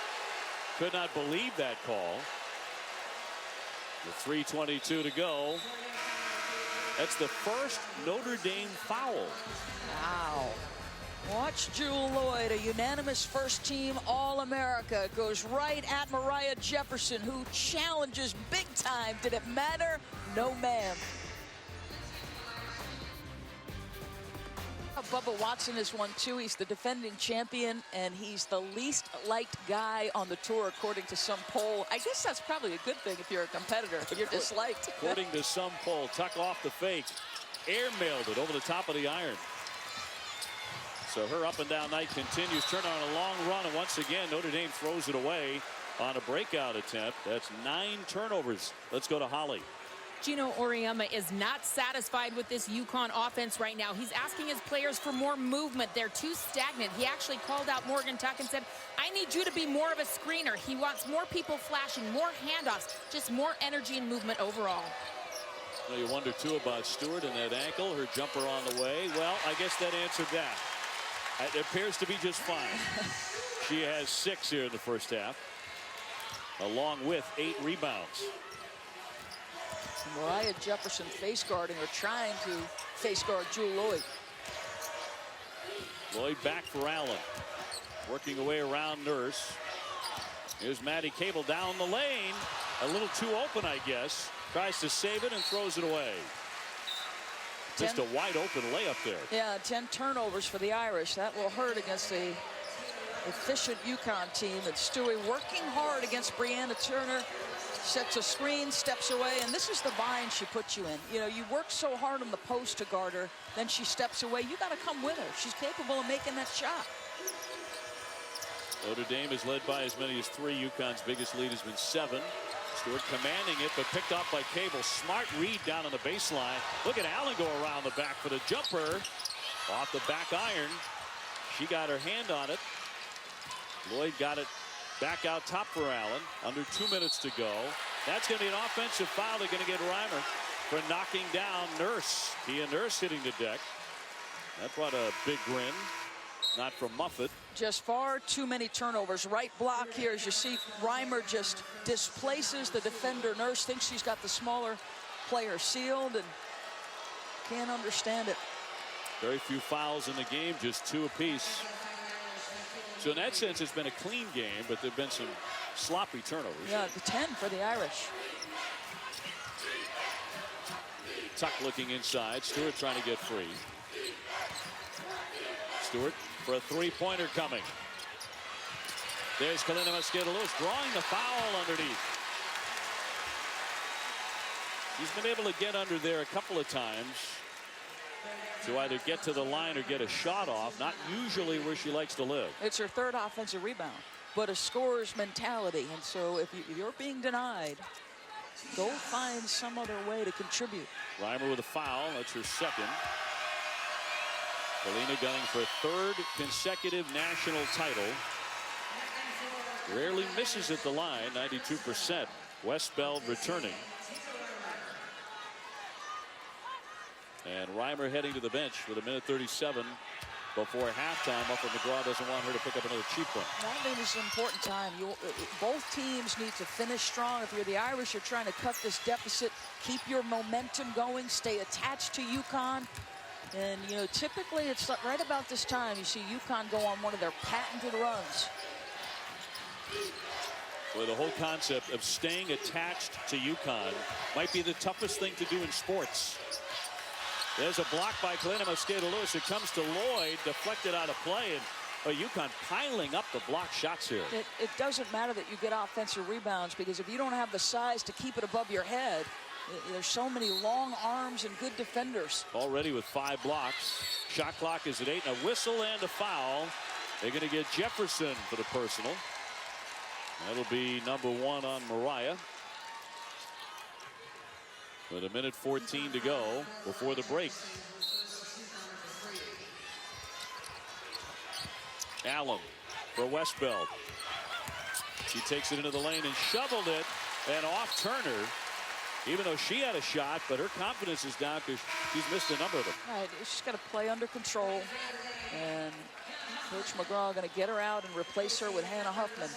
[SPEAKER 6] could not believe that call. With 3:22 to go. That's the first Notre Dame foul.
[SPEAKER 7] Wow. Watch Jewel Lloyd, a unanimous first-team All-America, goes right at Mariah Jefferson, who challenges big time. Did it matter? No, ma'am. Bubba Watson is one too. He's the defending champion, and he's the least liked guy on the tour, according to some poll. I guess that's probably a good thing if you're a competitor. You're disliked.
[SPEAKER 6] According to some poll, Tuck off the fake, air-mailed it over the top of the iron. So her up-and-down night continues. Turn on a long run, and once again, Notre Dame throws it away on a breakout attempt. That's 9 turnovers. Let's go to Holly.
[SPEAKER 11] Geno Auriemma is not satisfied with this UConn offense right now. He's asking his players for more movement. They're too stagnant. He actually called out Morgan Tuck and said, I need you to be more of a screener. He wants more people flashing, more handoffs, just more energy and movement overall.
[SPEAKER 6] Well, you wonder, too, about Stewart and that ankle, her jumper on the way. Well, I guess that answered that. It appears to be just fine. She has 6 here in the first half, along with 8 rebounds.
[SPEAKER 7] Mariah Jefferson face guarding or trying to face guard Jewel Lloyd.
[SPEAKER 6] Lloyd back for Allen. Working away around Nurse. Here's Maddie Cable down the lane. A little too open, I guess. Tries to save it and throws it away. Just a wide open layup there.
[SPEAKER 7] Yeah, 10 turnovers for the Irish. That will hurt against the efficient UConn team. And Stewie working hard against Brianna Turner. Sets a screen, steps away, and this is the bind she puts you in. You know, you work so hard on the post to guard her, then she steps away. You got to come with her. She's capable of making that shot.
[SPEAKER 6] Notre Dame is led by as many as 3. UConn's biggest lead has been 7. Stewart commanding it, but picked off by Cable. Smart read down on the baseline. Look at Allen go around the back for the jumper. Off the back iron. She got her hand on it. Lloyd got it back out top for Allen. Under 2 minutes to go. That's going to be an offensive foul. They're going to get Reimer for knocking down Nurse. Kia Nurse hitting the deck. That brought a big grin. Not from Muffet.
[SPEAKER 7] Just far too many turnovers. Right block here, as you see, Reimer just displaces the defender. Nurse thinks she's got the smaller player sealed and can't understand it.
[SPEAKER 6] Very few fouls in the game, just 2 apiece. So in that sense, it's been a clean game, but there have been some sloppy turnovers.
[SPEAKER 7] Yeah, the 10 for the Irish.
[SPEAKER 6] Tuck looking inside. Stewart trying to get free. Stewart for a 3-pointer coming. There's Kalina Mosqueda-Lewis drawing the foul underneath. He's been able to get under there a couple of times to either get to the line or get a shot off. Not usually where she likes to live.
[SPEAKER 7] It's her 3rd offensive rebound, but a scorer's mentality. And so if you're being denied, go find some other way to contribute.
[SPEAKER 6] Reimer with a foul. That's her 2nd. Kalina gunning for a 3rd consecutive national title. Rarely misses at the line, 92%. Westbeld returning. And Reimer heading to the bench with 1:37 before halftime. Up, McGraw doesn't want her to pick up another cheap one.
[SPEAKER 7] I think it's an important time. Both teams need to finish strong. If you're the Irish, you're trying to cut this deficit, keep your momentum going, stay attached to UConn. And, you know, typically it's right about this time you see UConn go on one of their patented runs.
[SPEAKER 6] Well, the whole concept of staying attached to UConn might be the toughest thing to do in sports. There's a block by Kalina Mosqueda-Lewis. It comes to Lloyd, deflected out of play, and UConn piling up the block shots here.
[SPEAKER 7] It doesn't matter that you get offensive rebounds, because if you don't have the size to keep it above your head, there's so many long arms and good defenders.
[SPEAKER 6] Already with 5 blocks. Shot clock is at 8, and a whistle and a foul. They're going to get Jefferson for the personal. That'll be number 1 on Mariah. With 1:14 to go before the break. Allen for Westbeld. She takes it into the lane and shoveled it, and off Turner. Even though she had a shot, but her confidence is down because she's missed a number of them.
[SPEAKER 7] Right, she's got to play under control, and Coach McGraw going to get her out and replace her with Hannah Huffman.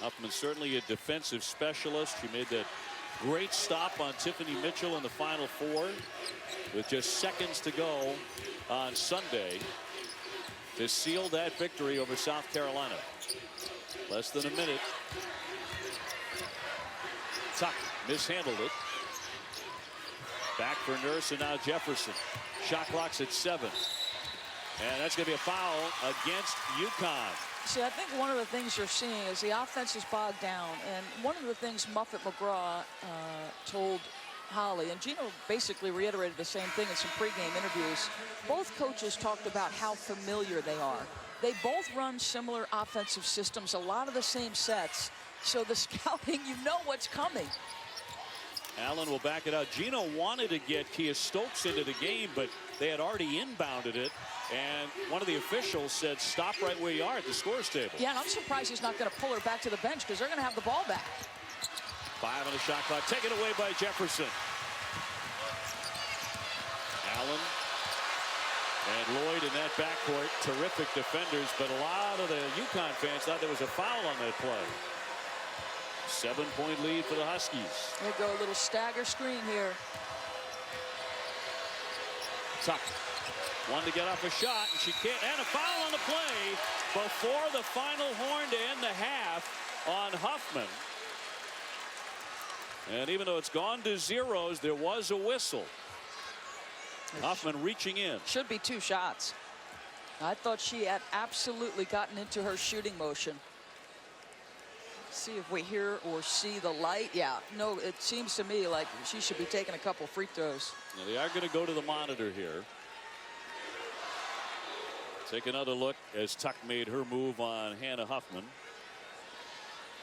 [SPEAKER 6] Huffman certainly a defensive specialist. She made that Great stop on Tiffany Mitchell in the Final Four with just seconds to go on Sunday to seal that victory over South Carolina. Less than a minute. Tuck mishandled it. Back for Nurse, and now Jefferson. Shot clock's at 7. And that's going to be a foul against UConn.
[SPEAKER 7] See, I think one of the things you're seeing is the offense is bogged down. And one of the things Muffet McGraw told Holly, and Geno basically reiterated the same thing in some pregame interviews, both coaches talked about how familiar they are. They both run similar offensive systems, a lot of the same sets. So the scouting, you know what's coming.
[SPEAKER 6] Allen will back it out. Geno wanted to get Kia Stokes into the game, but they had already inbounded it. And one of the officials said, stop right where you are at the scores table.
[SPEAKER 7] Yeah, and I'm surprised he's not going to pull her back to the bench because they're going to have the ball back.
[SPEAKER 6] 5 on the shot clock, taken away by Jefferson. Allen and Lloyd in that backcourt, terrific defenders, but a lot of the UConn fans thought there was a foul on that play. 7-point lead for the Huskies.
[SPEAKER 7] There you go, a little stagger screen here.
[SPEAKER 6] Tuck. One to get off a shot, and she can't. And a foul on the play before the final horn to end the half on Huffman. And even though it's gone to zeros, there was a whistle. Huffman reaching in.
[SPEAKER 7] Should be 2 shots. I thought she had absolutely gotten into her shooting motion. See if we hear or see the light. Yeah, no, it seems to me like she should be taking a couple free throws.
[SPEAKER 6] Now they are going to go to the monitor here. Take another look as Tuck made her move on Hannah Huffman.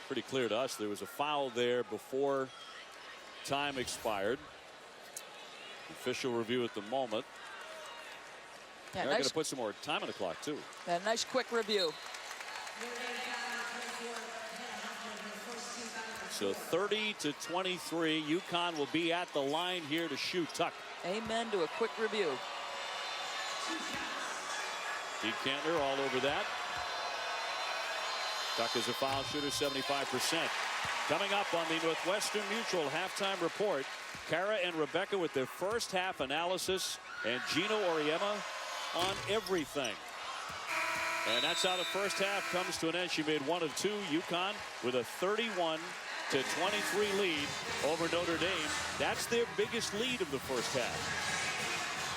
[SPEAKER 6] Pretty clear to us there was a foul there before time expired. Official review at the moment.
[SPEAKER 7] Yeah,
[SPEAKER 6] They're going to put some more time on the clock too.
[SPEAKER 7] Yeah, nice quick review.
[SPEAKER 6] So 30-23, UConn will be at the line here to shoot. Tuck.
[SPEAKER 7] Amen to a quick review.
[SPEAKER 6] Pete Kantner all over that. Tuck is a foul shooter, 75%. Coming up on the Northwestern Mutual halftime report, Kara and Rebecca with their first half analysis, and Geno Auriemma on everything. And that's how the first half comes to an end. She made 1 of 2. UConn with a 31-23 lead over Notre Dame. That's their biggest lead of the first half.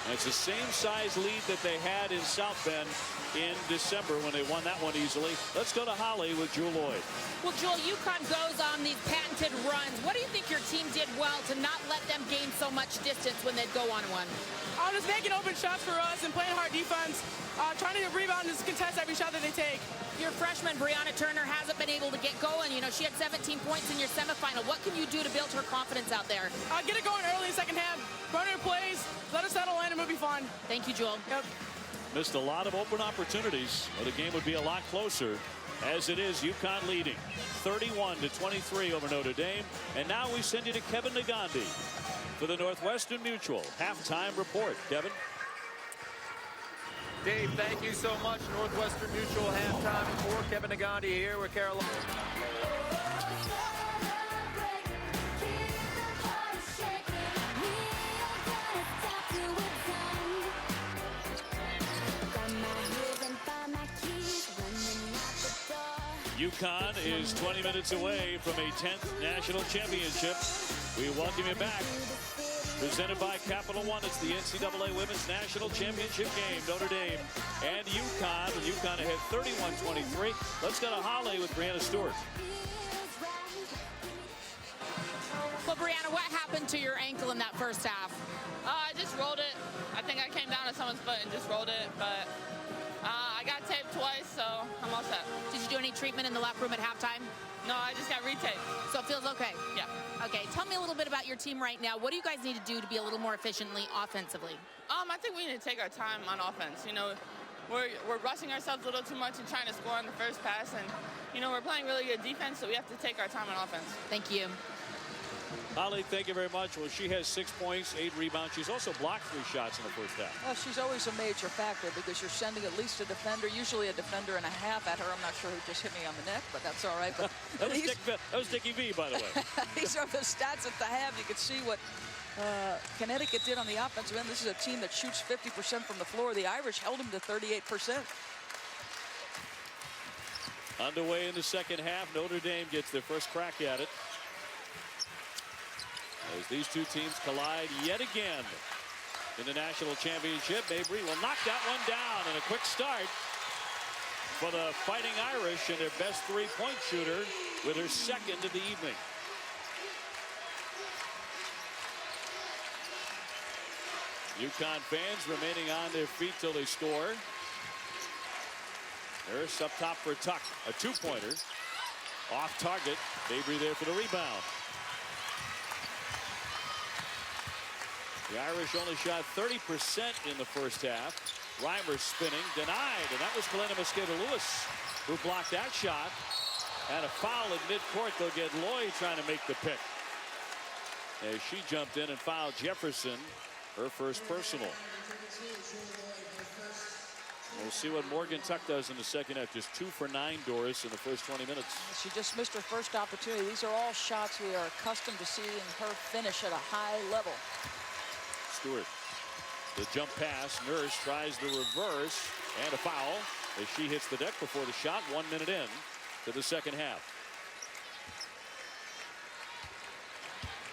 [SPEAKER 6] And it's the same size lead that they had in South Bend in December when they won that one easily. Let's go to Holly with Jewel Lloyd.
[SPEAKER 11] Well, Jewel, UConn goes on these patented runs. What do you think your team did well to not let them gain so much distance when they'd go on one?
[SPEAKER 3] Just making open shots for us and playing hard defense. Trying to rebound and just contest every shot that they take.
[SPEAKER 11] Your freshman, Brianna Turner, hasn't been able to get going. You know, she had 17 points in your semifinal. What can you do to build her confidence out there?
[SPEAKER 3] Get it going early in the second half. Run her plays. Let her settle in and it'll be fun.
[SPEAKER 11] Thank you, Jewel.
[SPEAKER 3] Yep.
[SPEAKER 6] Missed a lot of open opportunities, but the game would be a lot closer. As it is, UConn leading 31-23 over Notre Dame. And now we send you to Kevin Nagandi for the Northwestern Mutual halftime report. Kevin.
[SPEAKER 12] Dave, thank you so much. Northwestern Mutual halftime report. Kevin Nagandi here with Carolina.
[SPEAKER 6] UConn is 20 minutes away from a 10th national championship. We welcome you back. Presented by Capital One, it's the NCAA Women's National Championship game. Notre Dame and UConn. And UConn ahead 31-23. Let's go to Holly with Brianna Stewart.
[SPEAKER 11] Well, Brianna, what happened to your ankle in that first half?
[SPEAKER 13] I just rolled it. I think I came down to someone's foot and just rolled it, but I got taped twice, so I'm all set.
[SPEAKER 11] Did you do any treatment in the locker room at halftime?
[SPEAKER 13] No, I just got retaped.
[SPEAKER 11] So it feels okay?
[SPEAKER 13] Yeah.
[SPEAKER 11] Okay, tell me a little bit about your team right now. What do you guys need to do to be a little more efficiently offensively?
[SPEAKER 13] I think we need to take our time on offense. You know, we're rushing ourselves a little too much and trying to score on the first pass, and you know, we're playing really good defense, so we have to take our time on offense.
[SPEAKER 11] Thank you.
[SPEAKER 6] Holly, thank you very much. Well, she has 6 points, 8 rebounds. She's also blocked 3 shots in the first half.
[SPEAKER 7] Well, she's always a major factor because you're sending at least a defender, usually a defender and a half at her. I'm not sure who just hit me on the neck, but that's all right. But
[SPEAKER 6] that was Dickie V, by the way.
[SPEAKER 7] These are the stats at the half. You can see what Connecticut did on the offensive end. This is a team that shoots 50% from the floor. The Irish held them to 38%.
[SPEAKER 6] Underway in the second half. Notre Dame gets their first crack at it, as these two teams collide yet again in the national championship. Mabry will knock that one down, and a quick start for the Fighting Irish and their best 3-point shooter with her second of the evening. UConn fans remaining on their feet till they score. Nurse up top for Tuck, a 2-pointer. Off target. Mabry there for the rebound. The Irish only shot 30% in the first half. Reimer spinning, denied, and that was Glenna Mosqueda-Lewis who blocked that shot. And a foul at midcourt. They'll get Lloyd trying to make the pick, as she jumped in and fouled Jefferson, her first personal. We'll see what Morgan Tuck does in the second half. Just 2 for 9, Doris, in the first 20 minutes.
[SPEAKER 7] She just missed her first opportunity. These are all shots we are accustomed to seeing her finish at a high level.
[SPEAKER 6] Stewart, the jump pass. Nurse tries the reverse, and a foul as she hits the deck before the shot. 1 minute in to the second half.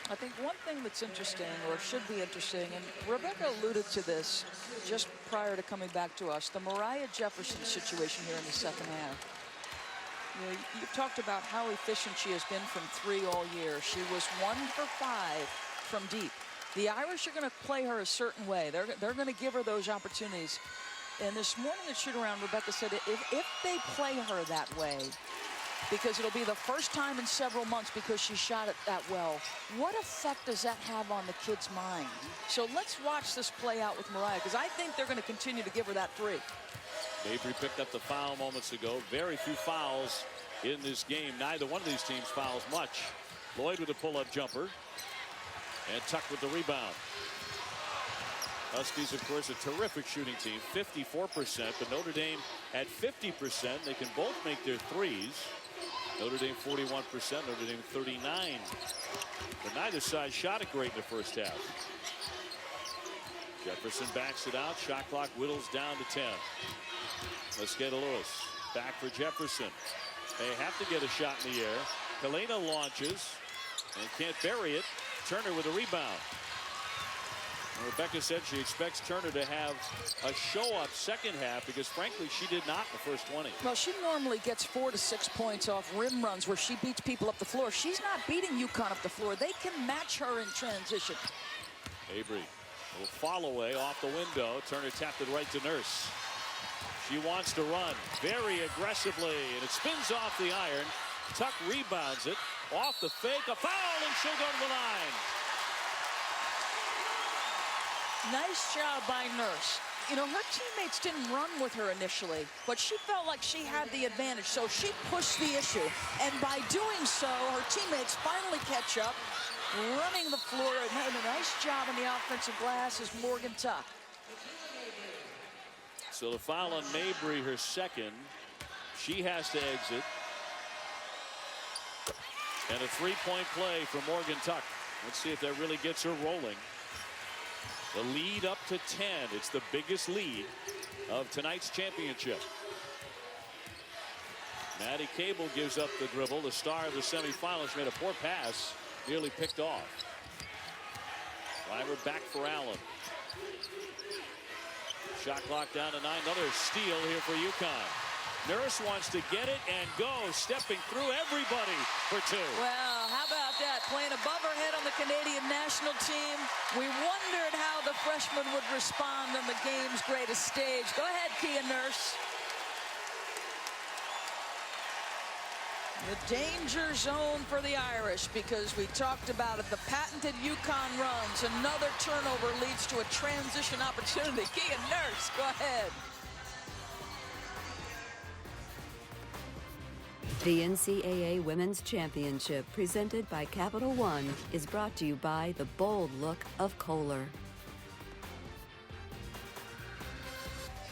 [SPEAKER 7] I think one thing that's interesting, or should be interesting, and Rebecca alluded to this just prior to coming back to us, the Mariah Jefferson situation here in the second half. You know, you've talked about how efficient she has been from 3 all year. She was 1 for 5 from deep. The Irish are going to play her a certain way. They're going to give her those opportunities. And this morning at shoot-around, Rebecca said if they play her that way, because it'll be the first time in several months because she shot it that well, what effect does that have on the kid's mind? So let's watch this play out with Mariah, because I think they're going to continue to give her that 3.
[SPEAKER 6] Mabry picked up the foul moments ago. Very few fouls in this game. Neither one of these teams fouls much. Lloyd with a pull-up jumper, and Tuck with the rebound. Huskies, of course, a terrific shooting team, 54%, but Notre Dame at 50%. They can both make their threes. Notre Dame 41%, Notre Dame 39%. But neither side shot it great in the first half. Jefferson backs it out. Shot clock whittles down to 10. Mosqueda-Lewis back for Jefferson. They have to get a shot in the air. Helena launches and can't bury it. Turner with a rebound. Rebecca said she expects Turner to have a show-up second half because, frankly, she did not in the first 20.
[SPEAKER 7] Well, she normally gets 4 to 6 points off rim runs where she beats people up the floor. She's not beating UConn up the floor. They can match her in transition.
[SPEAKER 6] Mabry, a little fall away off the window. Turner tapped it right to Nurse. She wants to run very aggressively, and it spins off the iron. Tuck rebounds it. Off the fake, a foul, and she'll go to the line.
[SPEAKER 7] Nice job by Nurse. You know, her teammates didn't run with her initially, but she felt like she had the advantage, so she pushed the issue. And by doing so, her teammates finally catch up, running the floor, and made a nice job on the offensive glass is Morgan Tuck.
[SPEAKER 6] So the foul on Mabry, her second. She has to exit. And a 3-point play for Morgan Tuck. Let's see if that really gets her rolling. The lead up to 10. It's the biggest lead of tonight's championship. Maddie Cable gives up the dribble. The star of the semifinals made a poor pass, nearly picked off. Reimer back for Allen. Shot clock down to 9. Another steal here for UConn. Nurse wants to get it and go, stepping through everybody for 2.
[SPEAKER 7] Well, how about that? Playing above her head on the Canadian national team. We wondered how the freshman would respond on the game's greatest stage. Go ahead, Kia Nurse. The danger zone for the Irish, because we talked about it, the patented UConn runs. Another turnover leads to a transition opportunity. Kia Nurse, go ahead.
[SPEAKER 8] The NCAA Women's Championship, presented by Capital One, is brought to you by the bold look of Kohler.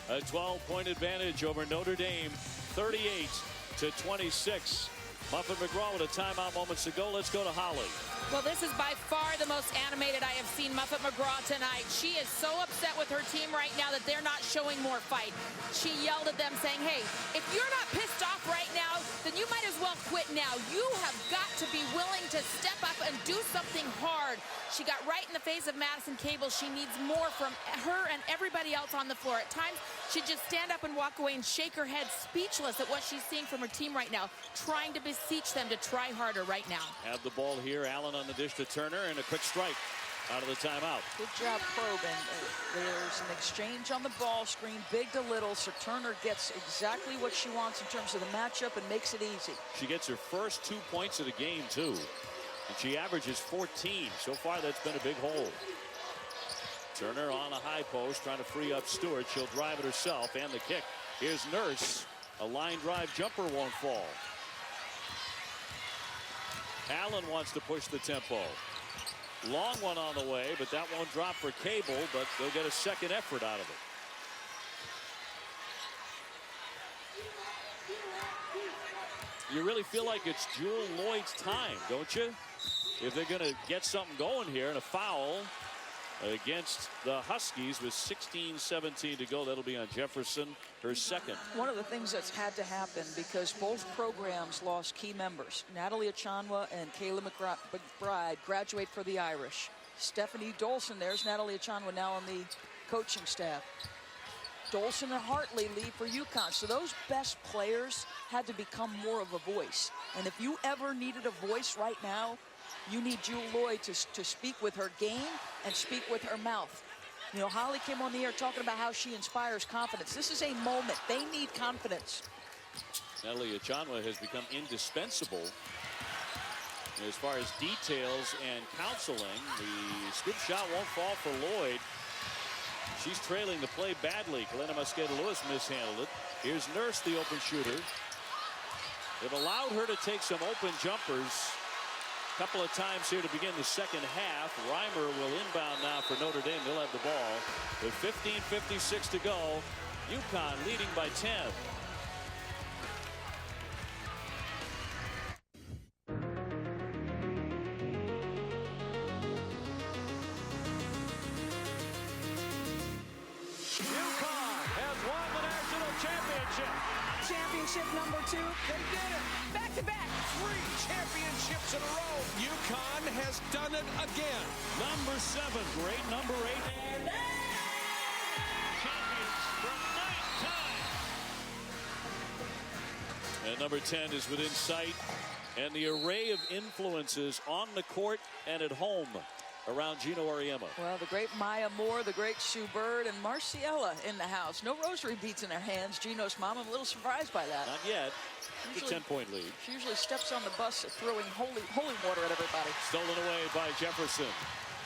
[SPEAKER 6] A 12-point advantage over Notre Dame, 38-26. Muffet McGraw with a timeout moments ago. Let's go to Holly.
[SPEAKER 11] Well, this is by far the most animated I have seen Muffet McGraw tonight. She is so upset with her team right now that they're not showing more fight. She yelled at them saying, hey, if you're not pissed off right now, then you might as well quit now. You have got to be willing to step up and do something hard. She got right in the face of Madison Cable. She needs more from her and everybody else on the floor. At times, she'd just stand up and walk away and shake her head, speechless at what she's seeing from her team right now, trying to beseech them to try harder right now.
[SPEAKER 6] Have the ball here. Allen on the dish to Turner, and a quick strike out of the timeout.
[SPEAKER 7] Good job probing. There's an exchange on the ball screen, big to little, so Turner gets exactly what she wants in terms of the matchup and makes it easy.
[SPEAKER 6] She gets her first 2 points of the game, too. And she averages 14. So far, that's been a big hole. Turner on a high post, trying to free up Stewart. She'll drive it herself, and the kick. Here's Nurse. A line drive jumper won't fall. Allen wants to push the tempo. Long one on the way, but that won't drop for Cable, but they'll get a second effort out of it. You really feel like it's Jewel Lloyd's time, don't you? If they're going to get something going here, and a foul against the Huskies with 16-17 to go. That'll be on Jefferson, her second.
[SPEAKER 7] One of the things that's had to happen, because both programs lost key members. Natalie Achanwa and Kayla McBride graduate for the Irish. Stephanie Dolson, there's Natalie Achanwa now on the coaching staff. Dolson and Hartley leave for UConn. So those best players had to become more of a voice. And if you ever needed a voice right now, you need Jewel Lloyd to speak with her game and speak with her mouth. You know, Holly came on the air talking about how she inspires confidence. This is a moment. They need confidence.
[SPEAKER 6] Natalie Achanwa has become indispensable as far as details and counseling. The scoop shot won't fall for Lloyd. She's trailing the play badly. Kalena Mosqueda-Lewis mishandled it. Here's Nurse, the open shooter. They've allowed her to take some open jumpers a couple of times here to begin the second half. Reimer will inbound now for Notre Dame. They'll have the ball with 15:56 to go. UConn leading by 10.
[SPEAKER 14] Championship number 2. They did it. Back to back. 3 championships in a row. UConn has done it again.
[SPEAKER 6] Number 7. Great number 8. Champions for 9 times. And number 10 is within sight. And the array of influences on the court and at home around Geno Auriemma.
[SPEAKER 7] Well, the great Maya Moore, the great Sue Bird, and Marciella in the house. No rosary beads in their hands. Geno's mom, I'm a little surprised by that.
[SPEAKER 6] Not yet. It's a 10-point lead.
[SPEAKER 7] She usually steps on the bus throwing holy water at everybody.
[SPEAKER 6] Stolen away by Jefferson.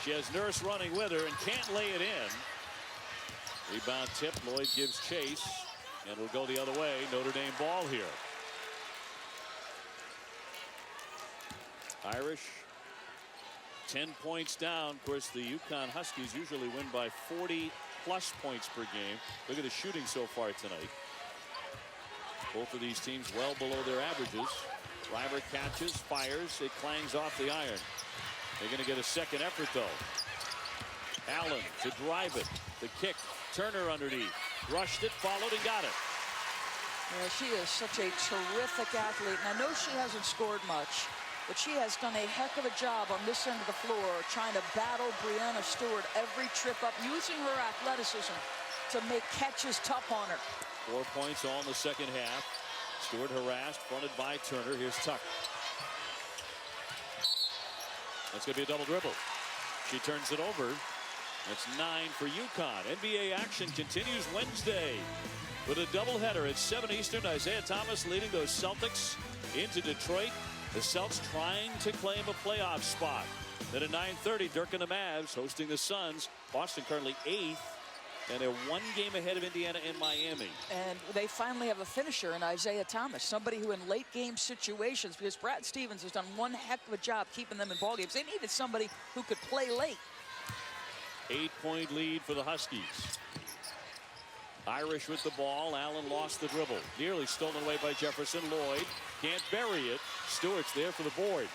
[SPEAKER 6] She has Nurse running with her and can't lay it in. Rebound tip. Lloyd gives chase. And will go the other way. Notre Dame ball here. Irish 10 points down. Of course, the UConn Huskies usually win by 40-plus points per game. Look at the shooting so far tonight. Both of these teams well below their averages. Reimer catches, fires. It clangs off the iron. They're going to get a second effort, though. Allen to drive it. The kick. Turner underneath. Rushed it, followed, and got it.
[SPEAKER 7] Yeah, she is such a terrific athlete. And I know she hasn't scored much, but she has done a heck of a job on this end of the floor trying to battle Breanna Stewart every trip up, using her athleticism to make catches tough on her.
[SPEAKER 6] 4 points all in the second half. Stewart harassed, fronted by Turner. Here's Tuck. That's going to be a double dribble. She turns it over. That's 9 for UConn. NBA action continues Wednesday with a doubleheader at 7 Eastern. Isaiah Thomas leading those Celtics into Detroit. The Celts trying to claim a playoff spot. Then at 9:30, Dirk and the Mavs hosting the Suns. Boston currently 8th And they're 1 game ahead of Indiana and Miami.
[SPEAKER 7] And they finally have a finisher in Isaiah Thomas, somebody who in late game situations, because Brad Stevens has done one heck of a job keeping them in ball games. They needed somebody who could play late.
[SPEAKER 6] 8-point lead for the Huskies. Irish with the ball. Allen lost the dribble. Nearly stolen away by Jefferson. Lloyd can't bury it. Stewart's there for the board.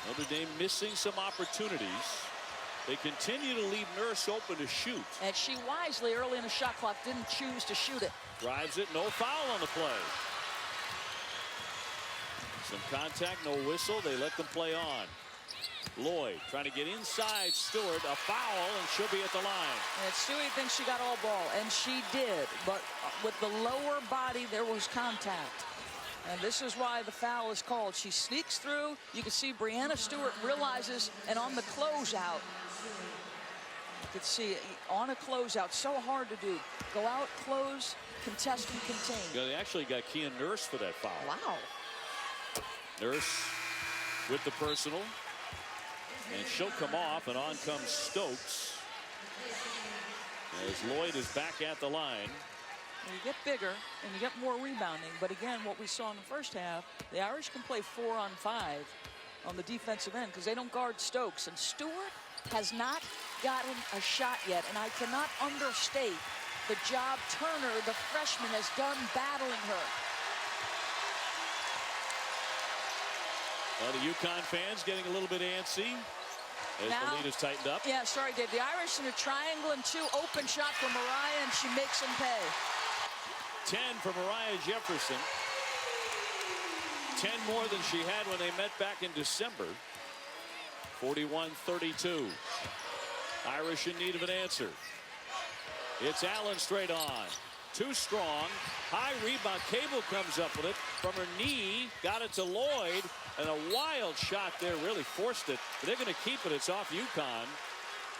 [SPEAKER 6] Notre Dame missing some opportunities. They continue to leave Nurse open to shoot.
[SPEAKER 7] And she wisely, early in the shot clock, didn't choose to shoot it.
[SPEAKER 6] Drives it, no foul on the play. Some contact, no whistle. They let them play on. Lloyd trying to get inside Stewart. A foul, and she'll be at the line.
[SPEAKER 7] And Stewie thinks she got all ball, and she did. But with the lower body, there was contact. And this is why the foul is called. She sneaks through. You can see Brianna Stewart realizes, and on the closeout, you could see on a closeout, so hard to do. Go out, close, contest, and contain.
[SPEAKER 6] Yeah, they actually got Kian Nurse for that foul.
[SPEAKER 7] Wow.
[SPEAKER 6] Nurse with the personal. And she'll come off, and on comes Stokes. As Lloyd is back at the line.
[SPEAKER 7] You get bigger and you get more rebounding, but again, what we saw in the first half, the Irish can play 4-on-5 on the defensive end because they don't guard Stokes, and Stewart has not gotten a shot yet, and I cannot understate the job Turner, the freshman, has done battling her.
[SPEAKER 6] Well, the UConn fans getting a little bit antsy as
[SPEAKER 7] now,
[SPEAKER 6] the lead is tightened up.
[SPEAKER 7] Yeah, sorry, Dave. The Irish in a triangle and 2 open shot for Mariah, and she makes them pay.
[SPEAKER 6] 10 for Mariah Jefferson. 10 more than she had when they met back in December. 41-32. Irish in need of an answer. It's Allen straight on. Too strong. High rebound. Cable comes up with it from her knee. Got it to Lloyd. And a wild shot there. Really forced it. But they're going to keep it. It's off UConn.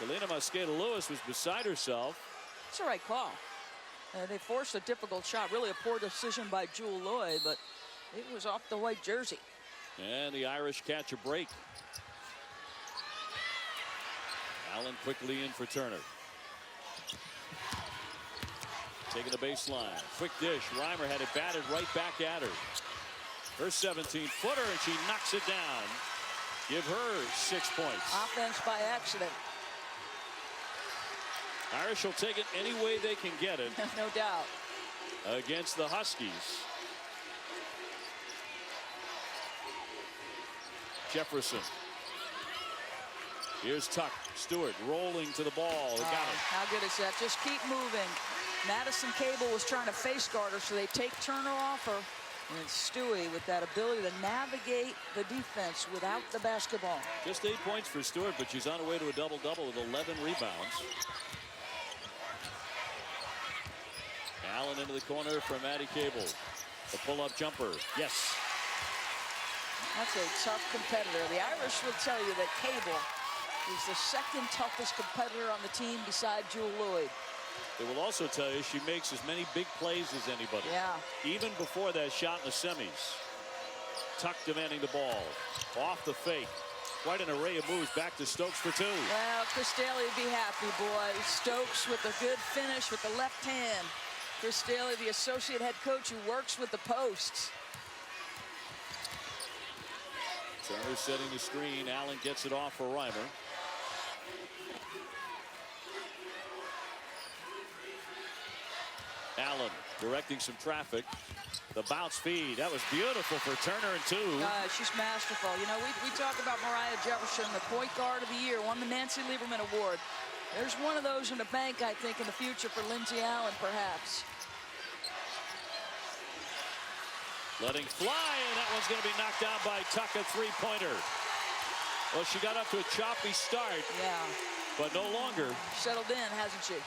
[SPEAKER 6] Galena Mosqueda-Lewis was beside herself.
[SPEAKER 7] It's the right call. They forced a difficult shot. Really a poor decision by Jewel Lloyd, but it was off the white jersey.
[SPEAKER 6] And the Irish catch a break. Allen quickly in for Turner. Taking the baseline. Quick dish. Reimer had it batted right back at her. Her 17-footer, and she knocks it down. Give her 6 points.
[SPEAKER 7] Offense by accident.
[SPEAKER 6] Irish will take it any way they can get it.
[SPEAKER 7] No doubt.
[SPEAKER 6] Against the Huskies. Jefferson. Here's Tuck. Stewart rolling to the ball. They got it.
[SPEAKER 7] How good is that? Just keep moving. Madison Cable was trying to face guard her, so they take Turner off her. And it's Stewie with that ability to navigate the defense without the basketball.
[SPEAKER 6] Just 8 points for Stewart, but she's on her way to a double-double with 11 rebounds. Allen into the corner from Maddie Cable. The pull-up jumper. Yes.
[SPEAKER 7] That's a tough competitor. The Irish will tell you that Cable is the second toughest competitor on the team beside Jewel Lloyd.
[SPEAKER 6] They will also tell you she makes as many big plays as anybody.
[SPEAKER 7] Yeah.
[SPEAKER 6] Even before that shot in the semis. Tuck demanding the ball. Off the fake. Quite an array of moves. Back to Stokes for 2.
[SPEAKER 7] Well, Chris Daly would be happy, boy. Stokes with a good finish with the left hand. Chris Daly, the associate head coach who works with the posts.
[SPEAKER 6] Turner setting the screen. Allen gets it off for Reimer. Allen directing some traffic. The bounce feed. That was beautiful for Turner and 2.
[SPEAKER 7] She's masterful. You know, we talk about Mariah Jefferson, the point guard of the year, won the Nancy Lieberman Award. There's one of those in the bank, I think, in the future for Lindsey Allen, perhaps.
[SPEAKER 6] Letting fly, and that one's going to be knocked down by Tuck, a three-pointer. Well, she got up to a choppy start.
[SPEAKER 7] Yeah.
[SPEAKER 6] But no longer.
[SPEAKER 7] Settled in, hasn't she?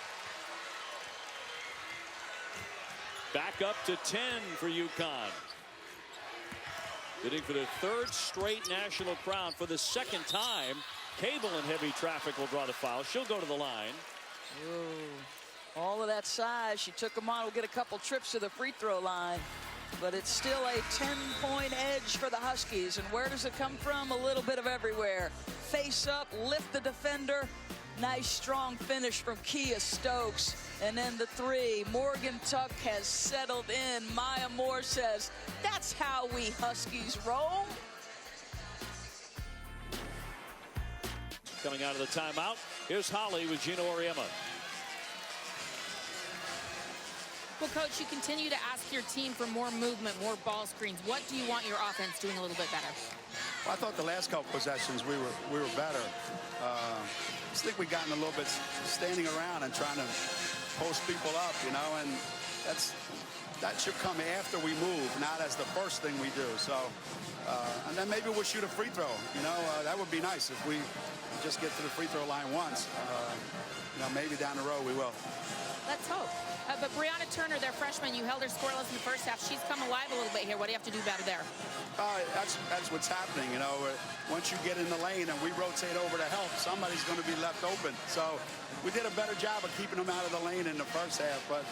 [SPEAKER 6] Back up to 10 for UConn. Bidding for their 3rd straight national crown for the 2nd time. Cable in heavy traffic will draw the foul. She'll go to the line.
[SPEAKER 7] Ooh. All of that size. She took him on. We'll get a couple trips to the free throw line. But it's still a 10-point edge for the Huskies. And where does it come from? A little bit of everywhere. Face up, lift the defender, Nice strong finish from Kia Stokes. And then the three, Morgan Tuck has settled in. Maya Moore says, that's how we Huskies roll.
[SPEAKER 6] Coming out of the timeout, here's Holly with Geno Auriemma.
[SPEAKER 11] Well, Coach, you continue to ask your team for more movement, more ball screens. What do you want your offense doing a little bit better?
[SPEAKER 5] Well, I thought the last couple possessions we were better. I just think we gotten a little bit standing around and trying to post people up, you know, and that should come after we move, not as the first thing we do. So, and then maybe we'll shoot a free throw. You know, that would be nice if we just get to the free throw line once. You know, maybe down the road we will.
[SPEAKER 11] Let's hope. But Brianna Turner, their freshman, you held her scoreless in the first half. She's come alive a little bit here. What do you have to do better there?
[SPEAKER 5] That's what's happening, you know. Once you get in the lane and we rotate over to help, somebody's going to be left open. So we did a better job of keeping them out of the lane in the first half, but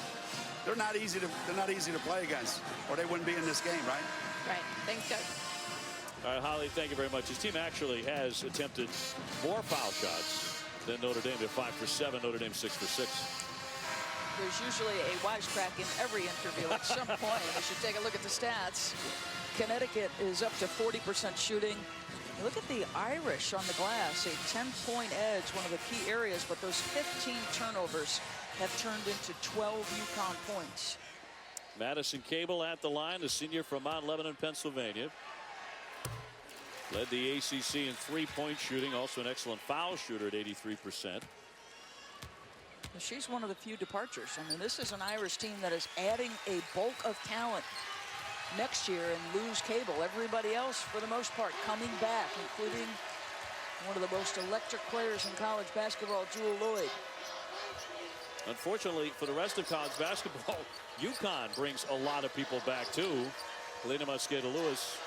[SPEAKER 5] they're not easy to play against, or they wouldn't be in this game, right?
[SPEAKER 11] Right. Thanks, Coach.
[SPEAKER 6] All right, Holly, thank you very much. His team actually has attempted more foul shots than Notre Dame. They're 5 for 7. Notre Dame 6 for 6.
[SPEAKER 7] There's usually a wisecrack in every interview at some point. We should take a look at the stats. Connecticut is up to 40% shooting. Look at the Irish on the glass, a 10-point edge, one of the key areas, but those 15 turnovers have turned into 12 UConn points.
[SPEAKER 6] Madison Cable at the line, the senior from Mount Lebanon, Pennsylvania. Led the ACC in three-point shooting, also an excellent foul shooter at 83%.
[SPEAKER 7] She's one of the few departures. I mean, this is an Irish team that is adding a bulk of talent next year and lose Cable. Everybody else, for the most part, coming back, including one of the most electric players in college basketball, Jewel Lloyd.
[SPEAKER 6] Unfortunately, for the rest of college basketball, UConn brings a lot of people back, too. Helena Mosqueda-Lewis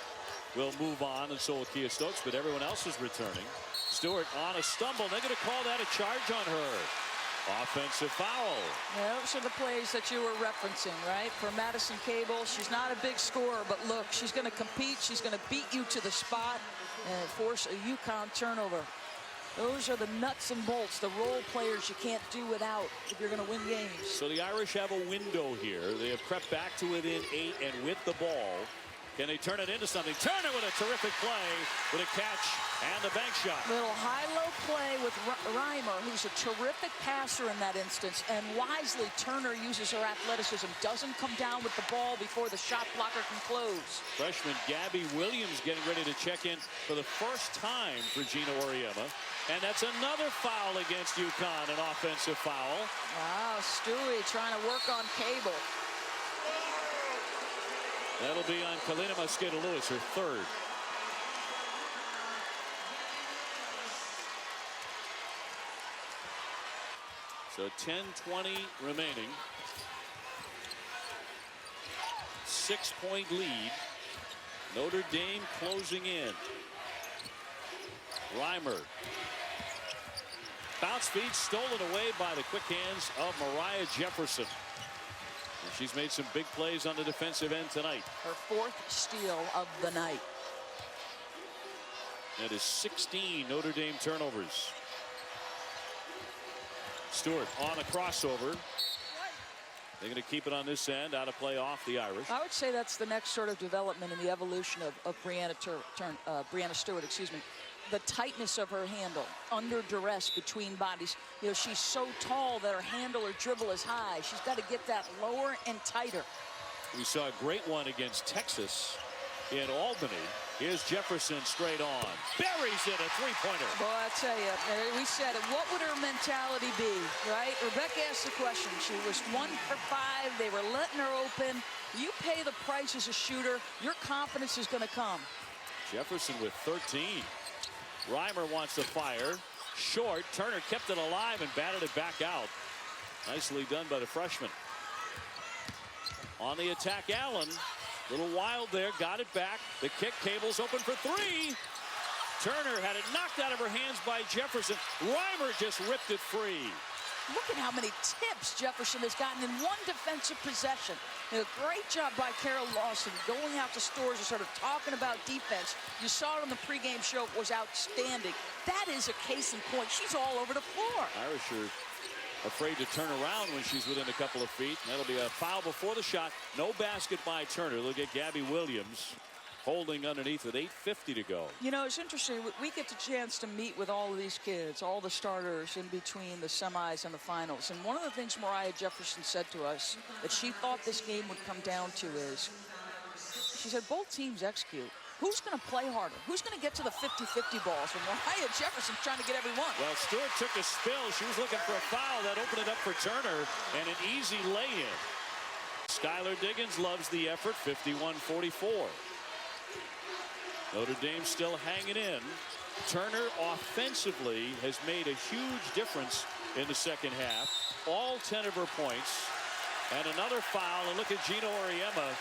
[SPEAKER 6] will move on, and so will Kia Stokes, but everyone else is returning. Stewart on a stumble. They're going to call that a charge on her. Offensive foul.
[SPEAKER 7] Yeah, those are the plays that you were referencing, right? For Madison Cable, she's not a big scorer, but look, she's going to compete. She's going to beat you to the spot and force a UConn turnover. Those are the nuts and bolts, the role players you can't do without if you're going to win games.
[SPEAKER 6] So the Irish have a window here. They have crept back to within 8 and with the ball. Can they turn it into something? Turner with a terrific play with a catch and a bank shot.
[SPEAKER 7] Little high-low play with Reimer, who's a terrific passer in that instance. And wisely, Turner uses her athleticism, doesn't come down with the ball before the shot blocker can close.
[SPEAKER 6] Freshman Gabby Williams getting ready to check in for the first time for Geno Auriemma. And that's another foul against UConn, an offensive foul.
[SPEAKER 7] Wow, Stewie trying to work on Cable.
[SPEAKER 6] That'll be on Helena Mosqueda-Lewis, her third. So 10-20 remaining. 6-point lead. Notre Dame closing in. Reimer. Bounce feed stolen away by the quick hands of Mariah Jefferson. And she's made some big plays on the defensive end tonight.
[SPEAKER 7] Her fourth steal of the night.
[SPEAKER 6] That is 16 Notre Dame turnovers. Stewart on a crossover. They're going to keep it on this end, out of play off the Irish.
[SPEAKER 7] I would say that's the next sort of development in the evolution of Brianna Stewart, excuse me. The tightness of her handle, under duress between bodies. You know, she's so tall that her handle or dribble is high. She's got to get that lower and tighter.
[SPEAKER 6] We saw a great one against Texas in Albany. Here's Jefferson straight on. Buries it, a three-pointer.
[SPEAKER 7] Boy, I tell you, we said it. What would her mentality be, right? Rebecca asked the question. She was 1 for 5. They were letting her open. You pay the price as a shooter, your confidence is going to come.
[SPEAKER 6] Jefferson with 13. Reimer wants to fire. Short. Turner kept it alive and batted it back out. Nicely done by the freshman. On the attack, Allen. Little wild there. Got it back. The kick. Cable's open for three. Turner had it knocked out of her hands by Jefferson. Reimer just ripped it free.
[SPEAKER 7] Look at how many tips Jefferson has gotten in one defensive possession. A great job by Carol Lawson going out to Stores and sort of talking about defense. You saw it on the pregame show. It was outstanding. That is a case in point. She's all over the floor.
[SPEAKER 6] Irish are afraid to turn around when she's within a couple of feet. That'll be a foul before the shot. No basket by Turner. Look at Gabby Williams holding underneath with 8:50 to go.
[SPEAKER 7] You know, it's interesting. We get the chance to meet with all of these kids, all the starters in between the semis and the finals. And one of the things Mariah Jefferson said to us that she thought this game would come down to is, she said, both teams execute. Who's going to play harder? Who's going to get to the 50-50 balls? And Mariah Jefferson's trying to get every one.
[SPEAKER 6] Well, Stewart took a spill. She was looking for a foul. That opened it up for Turner, and an easy lay-in. Skylar Diggins loves the effort, 51-44. Notre Dame still hanging in. Turner offensively has made a huge difference in the second half. All 10 of her points. And another foul. And look at Geno Auriemma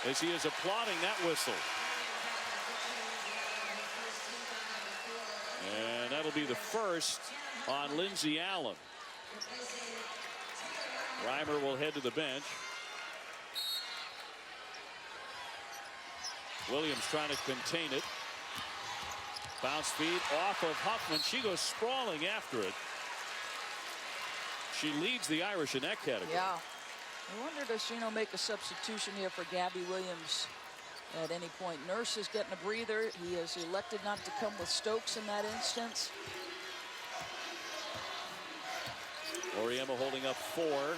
[SPEAKER 6] as he is applauding that whistle. And that'll be the first on Lindsey Allen. Reimer will head to the bench. Williams trying to contain it. Bounce feed off of Huffman. She goes sprawling after it. She leads the Irish in that category.
[SPEAKER 7] Yeah. I wonder, does Geno make a substitution here for Gabby Williams at any point? Nurse is getting a breather. He has elected not to come with Stokes in that instance.
[SPEAKER 6] Auriemma holding up 4.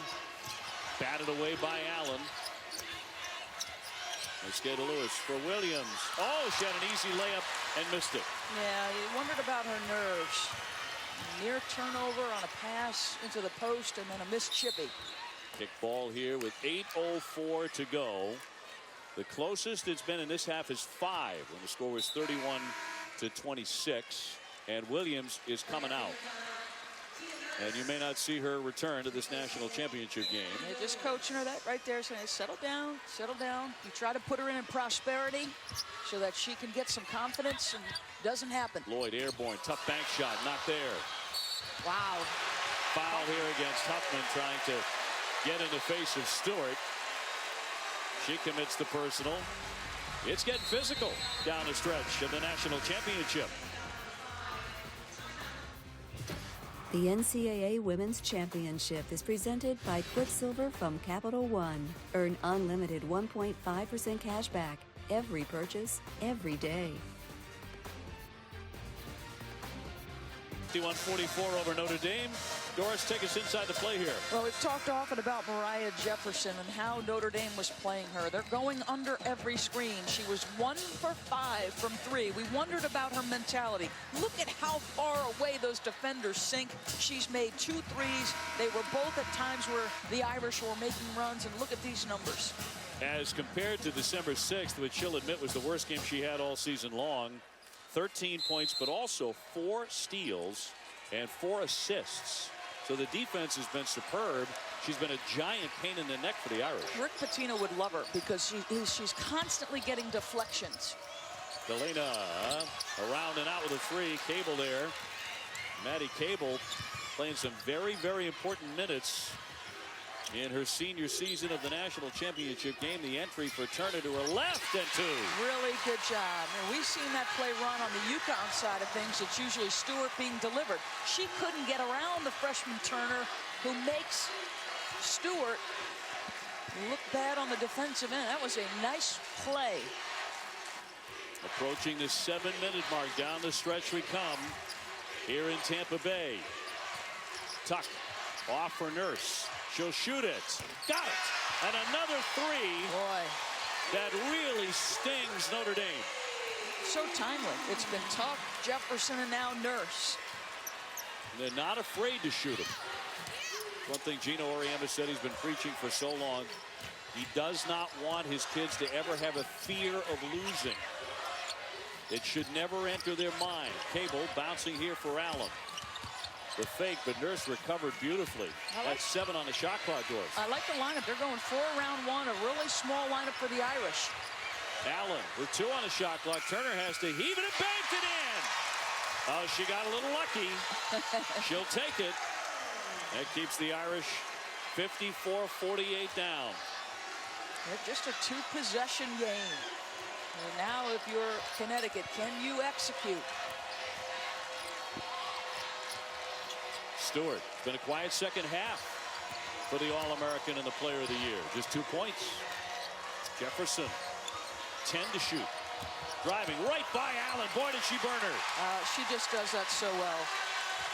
[SPEAKER 6] Batted away by Allen. Let's get to Lewis for Williams. Oh, she had an easy layup and missed it.
[SPEAKER 7] Yeah, you wondered about her nerves. Near turnover on a pass into the post and then a missed chippy.
[SPEAKER 6] Kick ball here with 8:04 to go. The closest it's been in this half is 5 when the score was 31-26. And Williams is coming out. And you may not see her return to this national championship game.
[SPEAKER 7] They're just coaching her that right there, saying, settle down, settle down. You try to put her in prosperity so that she can get some confidence, and it doesn't happen.
[SPEAKER 6] Lloyd airborne, tough bank shot, not there.
[SPEAKER 7] Wow.
[SPEAKER 6] Foul here against Huffman, trying to get in the face of Stewart. She commits the personal. It's getting physical down the stretch of the national championship.
[SPEAKER 8] The NCAA Women's Championship is presented by Quicksilver from Capital One. Earn unlimited 1.5% cash back every purchase, every day.
[SPEAKER 6] 51-44 over Notre Dame. Doris, take us inside the play here.
[SPEAKER 7] Well, we've talked often about Mariah Jefferson and how Notre Dame was playing her. They're going under every screen. She was 1 for 5 from 3. We wondered about her mentality. Look at how far away those defenders sink. She's made 2 threes. They were both at times where the Irish were making runs, and look at these numbers.
[SPEAKER 6] As compared to December 6th, which she'll admit was the worst game she had all season long. 13 points, but also 4 steals and 4 assists. So the defense has been superb. She's been a giant pain in the neck for the Irish.
[SPEAKER 7] Rick Pitino would love her because she's constantly getting deflections.
[SPEAKER 6] Galena around and out with a 3. Cable there. Maddie Cable playing some very, very important minutes in her senior season of the national championship game. The entry for Turner to her left and 2.
[SPEAKER 7] Really good job. And we've seen that play run on the UConn side of things. It's usually Stewart being delivered. She couldn't get around the freshman Turner, who makes Stewart look bad on the defensive end. That was a nice play.
[SPEAKER 6] Approaching the 7-minute mark. Down the stretch we come here in Tampa Bay. Tuck off for Nurse. She'll shoot it. Got it. And another 3.
[SPEAKER 7] Boy,
[SPEAKER 6] that really stings Notre Dame.
[SPEAKER 7] So timely. It's been tough. Jefferson and now Nurse.
[SPEAKER 6] They're not afraid to shoot him. One thing Geno Auriemma said he's been preaching for so long. He does not want his kids to ever have a fear of losing. It should never enter their mind. Cable bouncing here for Allen. The fake, but Nurse recovered beautifully. That's 7 on the shot clock, Doris.
[SPEAKER 7] I like the lineup. They're going 4 round 1, a really small lineup for the Irish.
[SPEAKER 6] Allen with 2 on the shot clock. Turner has to heave it and banked it in. Oh, she got a little lucky. She'll take it. That keeps the Irish 54-48 down.
[SPEAKER 7] Just a two-possession game. And now if you're Connecticut, can you execute?
[SPEAKER 6] Stewart. It's been a quiet second half for the All-American and the Player of the Year. Just 2 points. Jefferson, 10 to shoot. Driving right by Allen. Boy, did she burn her.
[SPEAKER 7] She just does that so well.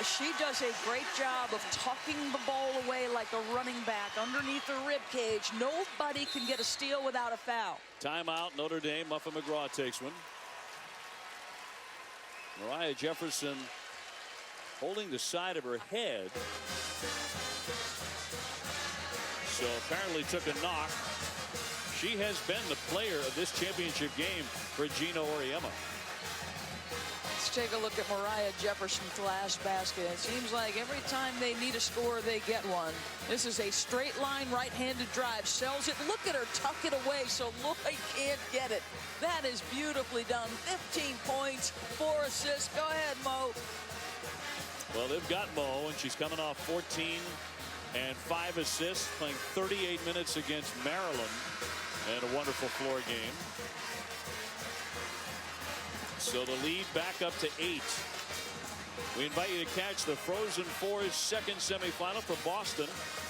[SPEAKER 7] She does a great job of tucking the ball away like a running back underneath her rib cage. Nobody can get a steal without a foul.
[SPEAKER 6] Timeout, Notre Dame. Muffin McGraw takes one. Mariah Jefferson holding the side of her head. So apparently took a knock. She has been the player of this championship game for Geno Auriemma.
[SPEAKER 7] Let's take a look at Mariah Jefferson's last basket. It seems like every time they need a score, they get one. This is a straight line right-handed drive. Sells it. Look at her tuck it away so Lloyd can't get it. That is beautifully done. 15 points, 4 assists. Go ahead, Mo.
[SPEAKER 6] Well, they've got Mo, and she's coming off 14 and 5 assists, playing 38 minutes against Maryland, and a wonderful floor game. So the lead back up to 8. We invite you to catch the Frozen Four's second semifinal for Boston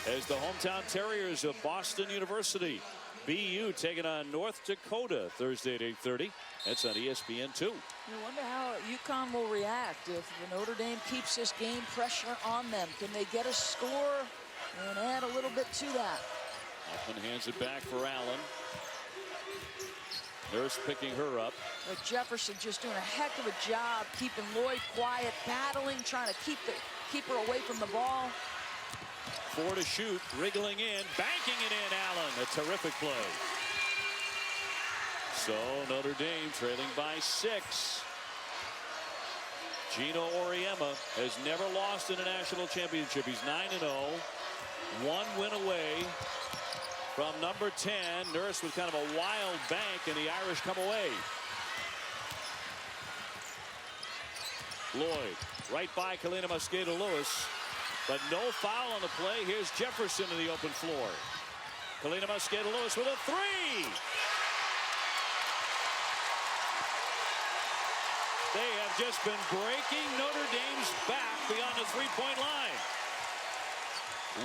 [SPEAKER 6] as the hometown Terriers of Boston University. BU taking on North Dakota Thursday at 8:30. That's on ESPN2.
[SPEAKER 7] You wonder how UConn will react if the Notre Dame keeps this game pressure on them. Can they get a score and add a little bit to that?
[SPEAKER 6] Hoffman hands it back for Allen. Nurse picking her up.
[SPEAKER 7] But Jefferson just doing a heck of a job keeping Lloyd quiet, battling, trying to keep her away from the ball.
[SPEAKER 6] 4 to shoot, wriggling in, banking it in. Allen, a terrific play. So Notre Dame trailing by 6. Geno Auriemma has never lost in a national championship. He's 9-0, 1 win away from number 10. Nurse with kind of a wild bank, and the Irish come away. Lloyd right by Kalina Mosqueda-Lewis, but no foul on the play. Here's Jefferson to the open floor. Kalina Mosqueda-Lewis with a 3. They have just been breaking Notre Dame's back beyond the three-point line.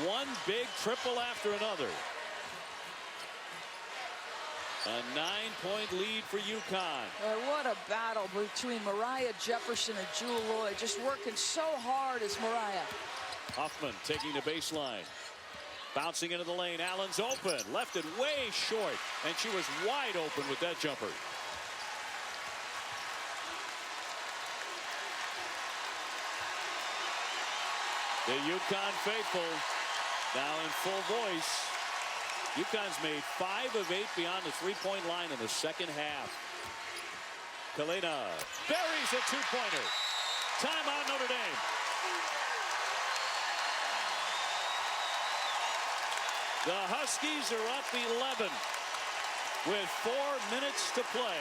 [SPEAKER 6] One big triple after another. A 9-point lead for UConn.
[SPEAKER 7] What a battle between Mariah Jefferson and Jewel Lloyd. Just working so hard as Mariah.
[SPEAKER 6] Hoffman taking the baseline. Bouncing into the lane. Allen's open. Left it way short. And she was wide open with that jumper. The UConn faithful now in full voice. UConn's made 5 of 8 beyond the three-point line in the second half. Kalina buries a 2-pointer. Timeout, Notre Dame. The Huskies are up 11 with 4 minutes to play.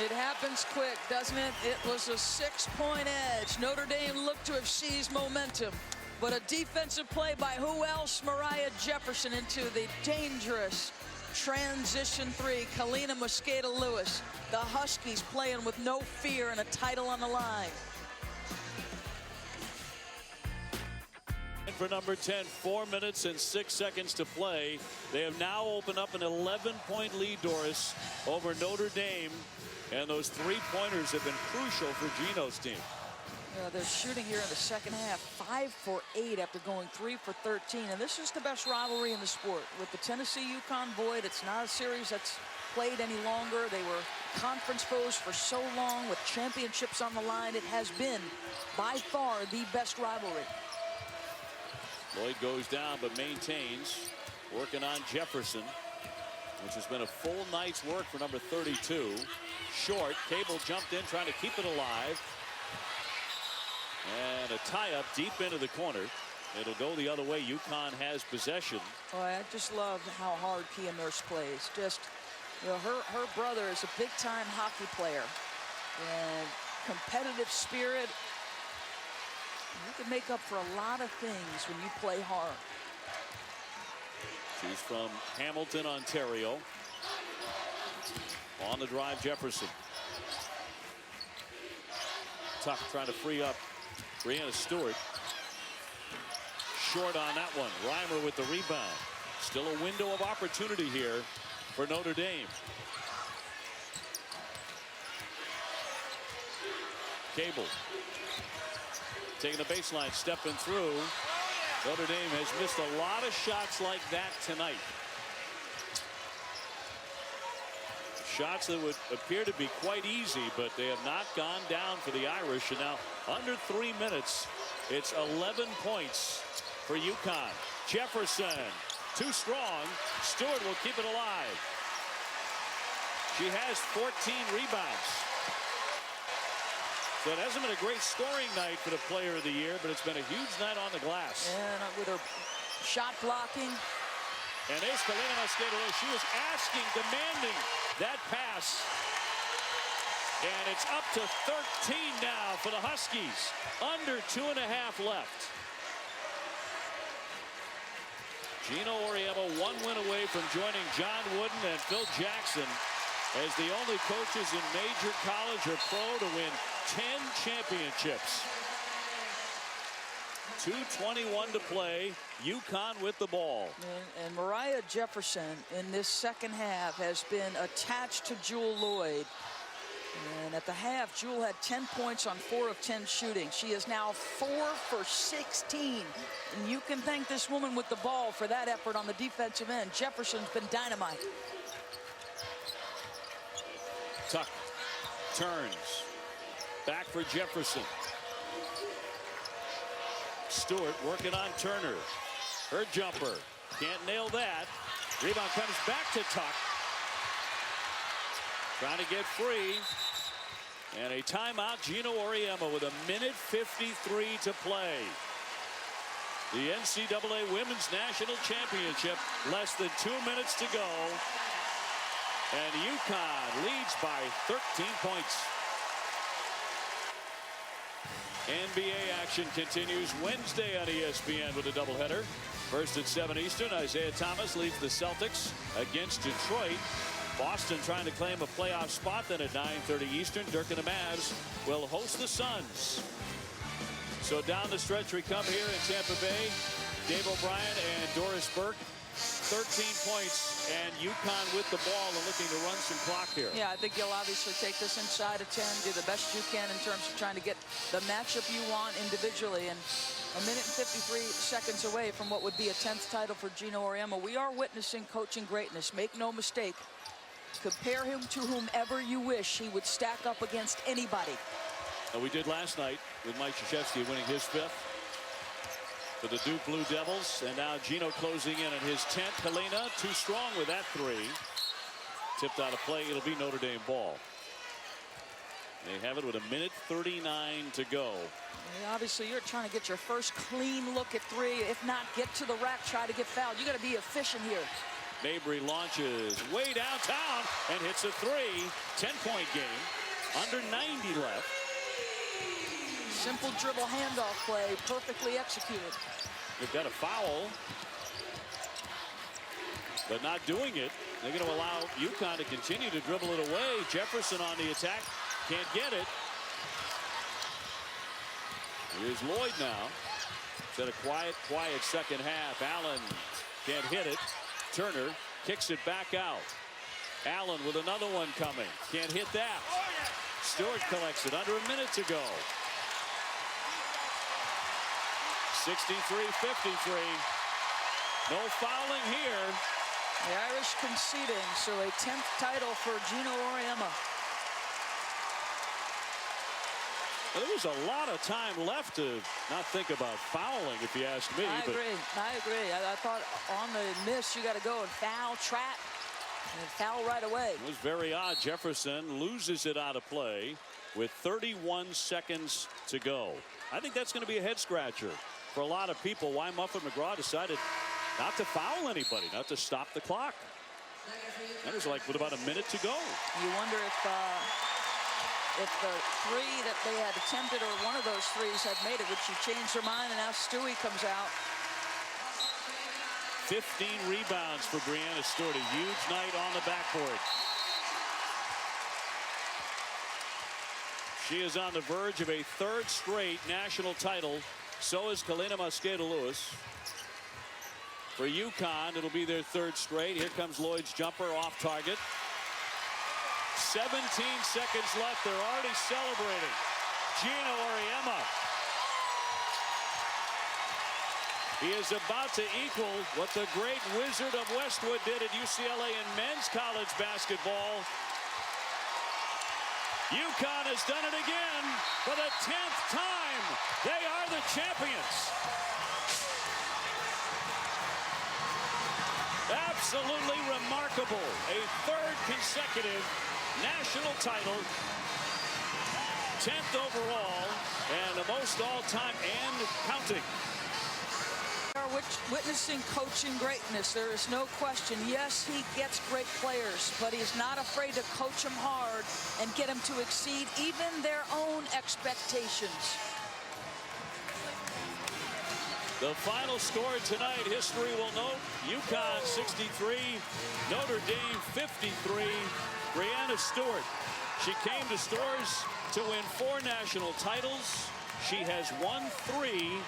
[SPEAKER 7] It happens quick, doesn't it? It was a 6-point edge. Notre Dame looked to have seized momentum. But a defensive play by who else? Mariah Jefferson into the dangerous transition 3. Kalina Mosqueda-Lewis. The Huskies playing with no fear and a title on the line.
[SPEAKER 6] And for number 10, 4 minutes and 6 seconds to play. They have now opened up an 11-point lead, Doris, over Notre Dame. And those 3-pointers have been crucial for Geno's team.
[SPEAKER 7] They're shooting here in the second half 5 for 8 after going 3 for 13. And this is the best rivalry in the sport. With the Tennessee-UConn void, it's not a series that's played any longer. They were conference foes for so long with championships on the line. It has been by far the best rivalry.
[SPEAKER 6] Lloyd goes down but maintains, working on Jefferson, which has been a full night's work for number 32. Short, Cable jumped in trying to keep it alive. And a tie-up deep into the corner. It'll go the other way. UConn has possession.
[SPEAKER 7] Oh, I just love how hard Kia Nurse plays. Just, you know, her brother is a big-time hockey player. And competitive spirit. You can make up for a lot of things when you play hard.
[SPEAKER 6] She's from Hamilton, Ontario. On the drive, Jefferson. Tuck trying to free up Brianna Stewart. Short on that one. Reimer with the rebound. Still a window of opportunity here for Notre Dame. Cable taking the baseline, stepping through. Notre Dame has missed a lot of shots like that tonight. Shots that would appear to be quite easy, but they have not gone down for the Irish. And now under 3 minutes, it's 11 points for UConn. Jefferson, too strong. Stewart will keep it alive. She has 14 rebounds. So it hasn't been a great scoring night for the player of the year, but it's been a huge night on the glass.
[SPEAKER 7] And with her shot blocking.
[SPEAKER 6] And there's Kalina skated away. She was asking, demanding that pass. And it's up to 13 now for the Huskies. Under 2.5 left. Geno Auriemma 1 win away from joining John Wooden and Phil Jackson as the only coaches in major college or pro to win 10 championships. 2:21 to play. UConn with the ball.
[SPEAKER 7] And Mariah Jefferson in this second half has been attached to Jewel Lloyd. And at the half, Jewel had 10 points on 4 of 10 shooting. She is now 4 for 16. And you can thank this woman with the ball for that effort on the defensive end. Jefferson's been dynamite.
[SPEAKER 6] Tuck turns. Back for Jefferson. Stewart working on Turner. Her jumper. Can't nail that. Rebound comes back to Tuck. Trying to get free. And a timeout. Geno Auriemma with 1:53 to play. The NCAA Women's National Championship. Less than 2 minutes to go. And UConn leads by 13 points. NBA action continues Wednesday on ESPN with a doubleheader. First at 7 Eastern, Isaiah Thomas leads the Celtics against Detroit. Boston trying to claim a playoff spot. Then at 9:30 Eastern, Dirk and the Mavs will host the Suns. So down the stretch we come here in Tampa Bay. Dave O'Brien and Doris Burke. 13 points, and UConn with the ball and looking to run some clock here.
[SPEAKER 7] Yeah, I think you'll obviously take this inside of 10, do the best you can in terms of trying to get the matchup you want individually. And 1:53 seconds away from what would be a 10th title for Geno Auriemma. We are witnessing coaching greatness. Make no mistake. Compare him to whomever you wish. He would stack up against anybody.
[SPEAKER 6] And we did last night with Mike Krzyzewski winning his 5th. For the Duke Blue Devils, and now Geno closing in on his 10th. Kalina too strong with that 3. Tipped out of play. It'll be Notre Dame ball. They have it with 1:39 to go.
[SPEAKER 7] Yeah, obviously, you're trying to get your first clean look at 3. If not, get to the rack, try to get fouled. You got to be efficient here.
[SPEAKER 6] Mabry launches way downtown and hits a 3. 10-point game. Under 90 left.
[SPEAKER 7] Simple dribble handoff play, perfectly executed.
[SPEAKER 6] They've got a foul, but not doing it. They're going to allow UConn to continue to dribble it away. Jefferson on the attack, can't get it. Here's Lloyd now. It's had a quiet second half. Allen can't hit it. Turner kicks it back out. Allen with another one coming. Can't hit that. Stewart collects it under a minute to go. 63-53. No fouling here.
[SPEAKER 7] The Irish conceding, so a 10th title for Geno Auriemma.
[SPEAKER 6] Well, there was a lot of time left to not think about fouling, if you ask me.
[SPEAKER 7] I agree. I thought on the miss, you got to go and foul, trap, and foul right away.
[SPEAKER 6] It was very odd. Jefferson loses it out of play with 31 seconds to go. I think that's going to be a head scratcher for a lot of people. Why Muffet McGraw decided not to foul anybody, not to stop the clock. That was like with about a minute to go.
[SPEAKER 7] You wonder if if the three that they had attempted or one of those threes had made it, would she change her mind? And now Stewie comes out.
[SPEAKER 6] 15 rebounds for Breanna Stewart. A huge night on the backboard. She is on the verge of a third straight national title. So is Kalina Mosqueda-Lewis. For UConn, it'll be their third straight. Here comes Lloyd's jumper off target. 17 seconds left. They're already celebrating. Geno Auriemma. He is about to equal what the great Wizard of Westwood did at UCLA in men's college basketball. UConn has done it again for the 10th time. They are the champions. Absolutely remarkable. A third consecutive national title. 10th overall and the most all-time and counting.
[SPEAKER 7] We're witnessing coaching greatness. There is no question. Yes, he gets great players, but he's not afraid to coach them hard and get them to exceed even their own expectations.
[SPEAKER 6] The final score tonight, history will note, UConn 63, Notre Dame 53. Breanna Stewart, she came to Stores to win 4 national titles. She has won 3.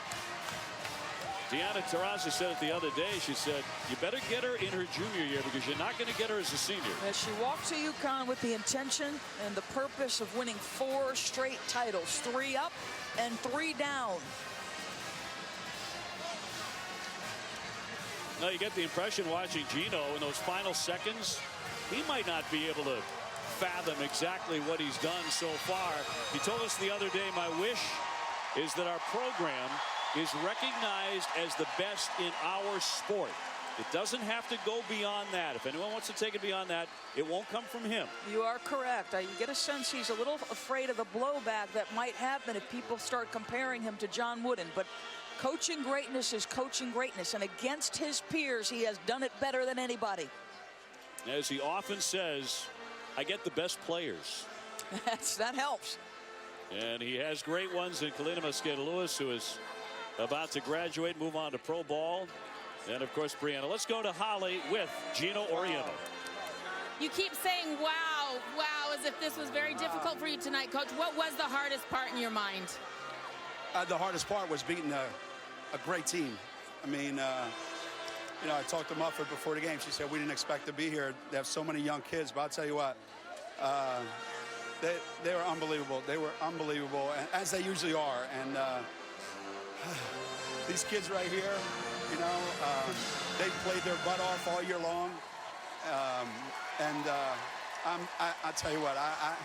[SPEAKER 6] Deanna Taurasi said it the other day. She said, you better get her in her junior year because you're not going to get her as a senior.
[SPEAKER 7] As she walked to UConn with the intention and the purpose of winning 4 straight titles, 3 up and 3 down.
[SPEAKER 6] Now you get the impression watching Geno in those final seconds, he might not be able to fathom exactly what he's done so far. He told us the other day, my wish is that our program is recognized as the best in our sport. It doesn't have to go beyond that. If anyone wants to take it beyond that, it won't come from him.
[SPEAKER 7] You are correct. You get a sense he's a little afraid of the blowback that might happen if people start comparing him to John Wooden. But coaching greatness is coaching greatness, and against his peers, he has done it better than anybody.
[SPEAKER 6] As he often says, I get the best players.
[SPEAKER 7] That helps.
[SPEAKER 6] And he has great ones in Kalina Mosqueda-Lewis, who is about to graduate, move on to pro ball. And of course, Breanna. Let's go to Holly with Geno Auriemma.
[SPEAKER 11] You keep saying, wow, wow, as if this was very difficult for you tonight, Coach. What was the hardest part in your mind?
[SPEAKER 5] The hardest part was beating a great team. I mean, you know, I talked to Muffet before the game. She said, we didn't expect to be here. They have so many young kids, but I'll tell you what, they were unbelievable. They were unbelievable, as they usually are. And these kids right here, you know, they played their butt off all year long. I'll tell you what, I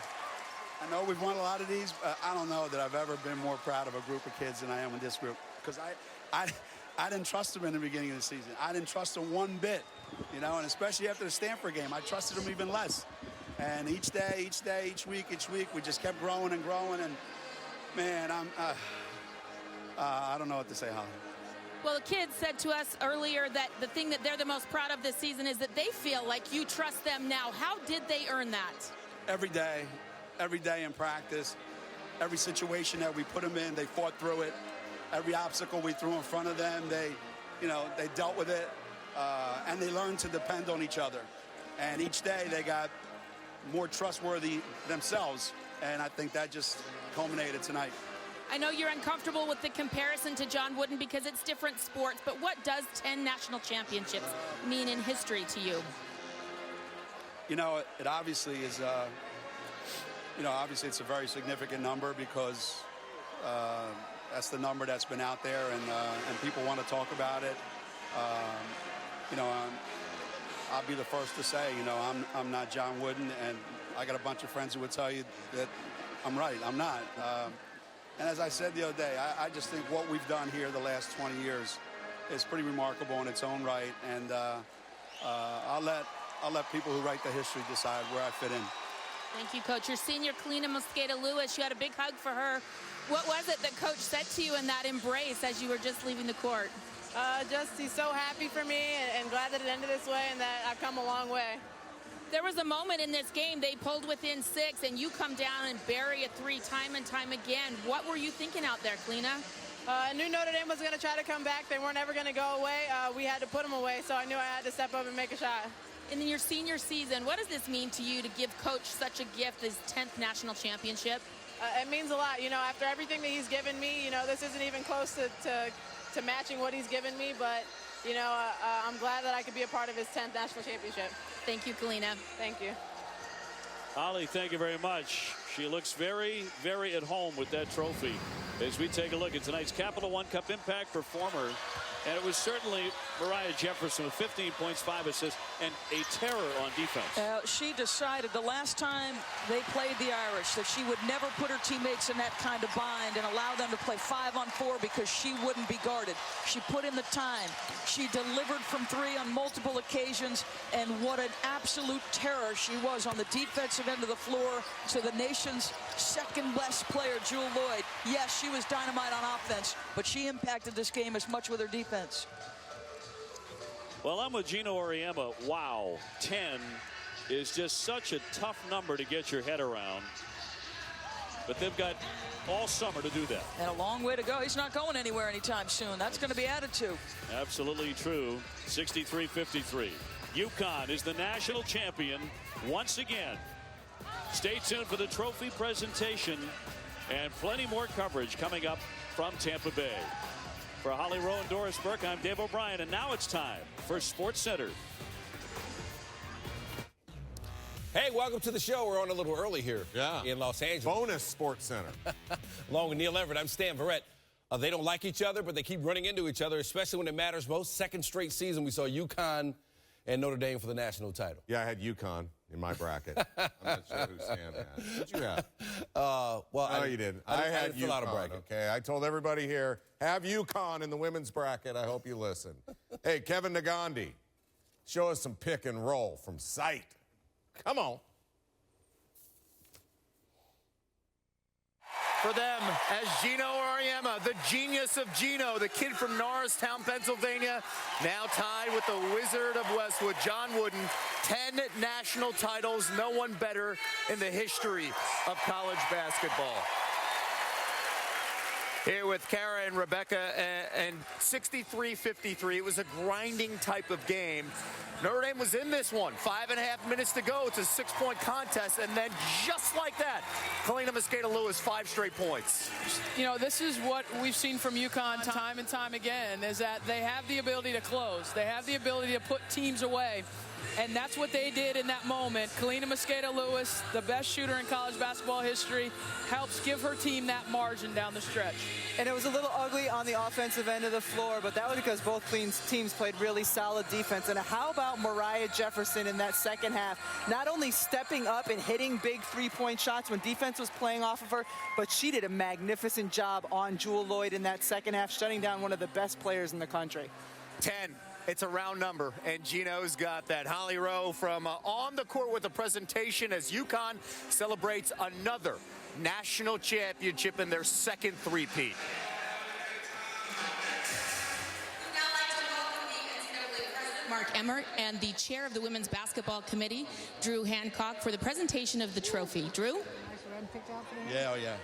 [SPEAKER 5] know we've won a lot of these, but I don't know that I've ever been more proud of a group of kids than I am with this group. Because I didn't trust them in the beginning of the season. I didn't trust them one bit, you know, and especially after the Stanford game, I trusted them even less. And each day, each week, we just kept growing and growing. And, man, I don't know what to say, Holly.
[SPEAKER 11] Well, the kids said to us earlier that the thing that they're the most proud of this season is that they feel like you trust them now. How did they earn that?
[SPEAKER 5] Every day in practice, every situation that we put them in, they fought through it. Every obstacle we threw in front of them, they dealt with it, and they learned to depend on each other. And each day they got more trustworthy themselves, and I think that just culminated tonight.
[SPEAKER 11] I know you're uncomfortable with the comparison to John Wooden because it's different sports, but what does 10 national championships mean in history to you?
[SPEAKER 5] You know, it obviously is, obviously it's a very significant number because that's the number that's been out there, and people want to talk about it. I'll be the first to say, I'm not John Wooden, and I got a bunch of friends who would tell you that I'm right. I'm not. And as I said the other day, I just think what we've done here the last 20 years is pretty remarkable in its own right. And I'll let people who write the history decide where I fit in.
[SPEAKER 11] Thank you, Coach. Your senior, Kalina Mosqueda-Lewis, you had a big hug for her. What was it that Coach said to you in that embrace as you were just leaving the court?
[SPEAKER 3] Just he's so happy for me and glad that it ended this way and that I've come a long way.
[SPEAKER 11] There was a moment in this game they pulled within 6, and you come down and bury a 3 time and time again. What were you thinking out there, Kalina?
[SPEAKER 3] I knew Notre Dame was going to try to come back. They weren't ever going to go away. We had to put them away, so I knew I had to step up and make a shot.
[SPEAKER 11] And in your senior season, what does this mean to you to give Coach such a gift, his 10th national championship?
[SPEAKER 3] It means a lot. You know, after everything that he's given me, you know, this isn't even close to matching what he's given me, but, you know, I'm glad that I could be a part of his 10th national championship.
[SPEAKER 11] Thank you, Kalina.
[SPEAKER 3] Thank you.
[SPEAKER 6] Holly, thank you very much. She looks very, very at home with that trophy. As we take a look at tonight's Capital One Cup Impact Performer, and it was certainly Mariah Jefferson with 15 points, 5 assists, and a terror on defense.
[SPEAKER 7] She decided the last time they played the Irish that she would never put her teammates in that kind of bind and allow them to play 5-on-4 because she wouldn't be guarded. She put in the time. She delivered from 3 on multiple occasions, and what an absolute terror she was on the defensive end of the floor to the nation's second-best player, Jewel Lloyd. Yes, she was dynamite on offense, but she impacted this game as much with her defense.
[SPEAKER 6] Well, I'm with Geno Auriemma. Wow, 10 is just such a tough number to get your head around. But they've got all summer to do that.
[SPEAKER 7] And a long way to go. He's not going anywhere anytime soon. That's going to be added to.
[SPEAKER 6] Absolutely true. 63-53. UConn is the national champion once again. Stay tuned for the trophy presentation and plenty more coverage coming up from Tampa Bay. For Holly Rowe and Doris Burke, I'm Dave O'Brien, and now it's time for Sports Center.
[SPEAKER 14] Hey, welcome to the show. We're on a little early here in Los Angeles.
[SPEAKER 15] Bonus Sports Center.
[SPEAKER 14] Along with Neil Everett, I'm Stan Verrett. They don't like each other, but they keep running into each other, especially when it matters most. Second straight season, we saw UConn and Notre Dame for the national title.
[SPEAKER 15] Yeah, I had UConn in my bracket. I'm not sure who Stan had. What'd you have?
[SPEAKER 14] Well,
[SPEAKER 15] no, you didn't. I had
[SPEAKER 14] fill out a
[SPEAKER 15] UConn,
[SPEAKER 14] bracket.
[SPEAKER 15] okay? I told everybody here, have UConn in the women's bracket. I hope you listen. Hey, Kevin Nagandi, show us some pick and roll from sight. Come on.
[SPEAKER 12] For them, as Geno Auriemma, the genius of Geno, the kid from Norristown, Pennsylvania, now tied with the Wizard of Westwood, John Wooden. 10 national titles, no one better in the history of college basketball. Here with Kara and Rebecca, and 63-53. It was a grinding type of game. Notre Dame was in this one. 5.5 minutes to go. It's a 6-point contest, and then just like that, Kalina Mosqueda-Lewis, 5 straight points.
[SPEAKER 3] You know, this is what we've seen from UConn time and time again, is that they have the ability to close. They have the ability to put teams away. And that's what they did in that moment. Kalina Mosqueda-Lewis, the best shooter in college basketball history, helps give her team that margin down the stretch.
[SPEAKER 16] And it was a little ugly on the offensive end of the floor, but that was because both teams played really solid defense. And how about Mariah Jefferson in that second half? Not only stepping up and hitting big three-point shots when defense was playing off of her, but she did a magnificent job on Jewel Lloyd in that second half, shutting down one of the best players in the country.
[SPEAKER 12] 10. It's a round number, and Geno's got that. Holly Rowe from on the court with a presentation as UConn celebrates another national championship in their second three-peat.
[SPEAKER 11] Mark Emmert and the chair of the Women's Basketball Committee, Drew Hancock, for the presentation of the trophy. Drew?
[SPEAKER 5] Yeah, oh yeah.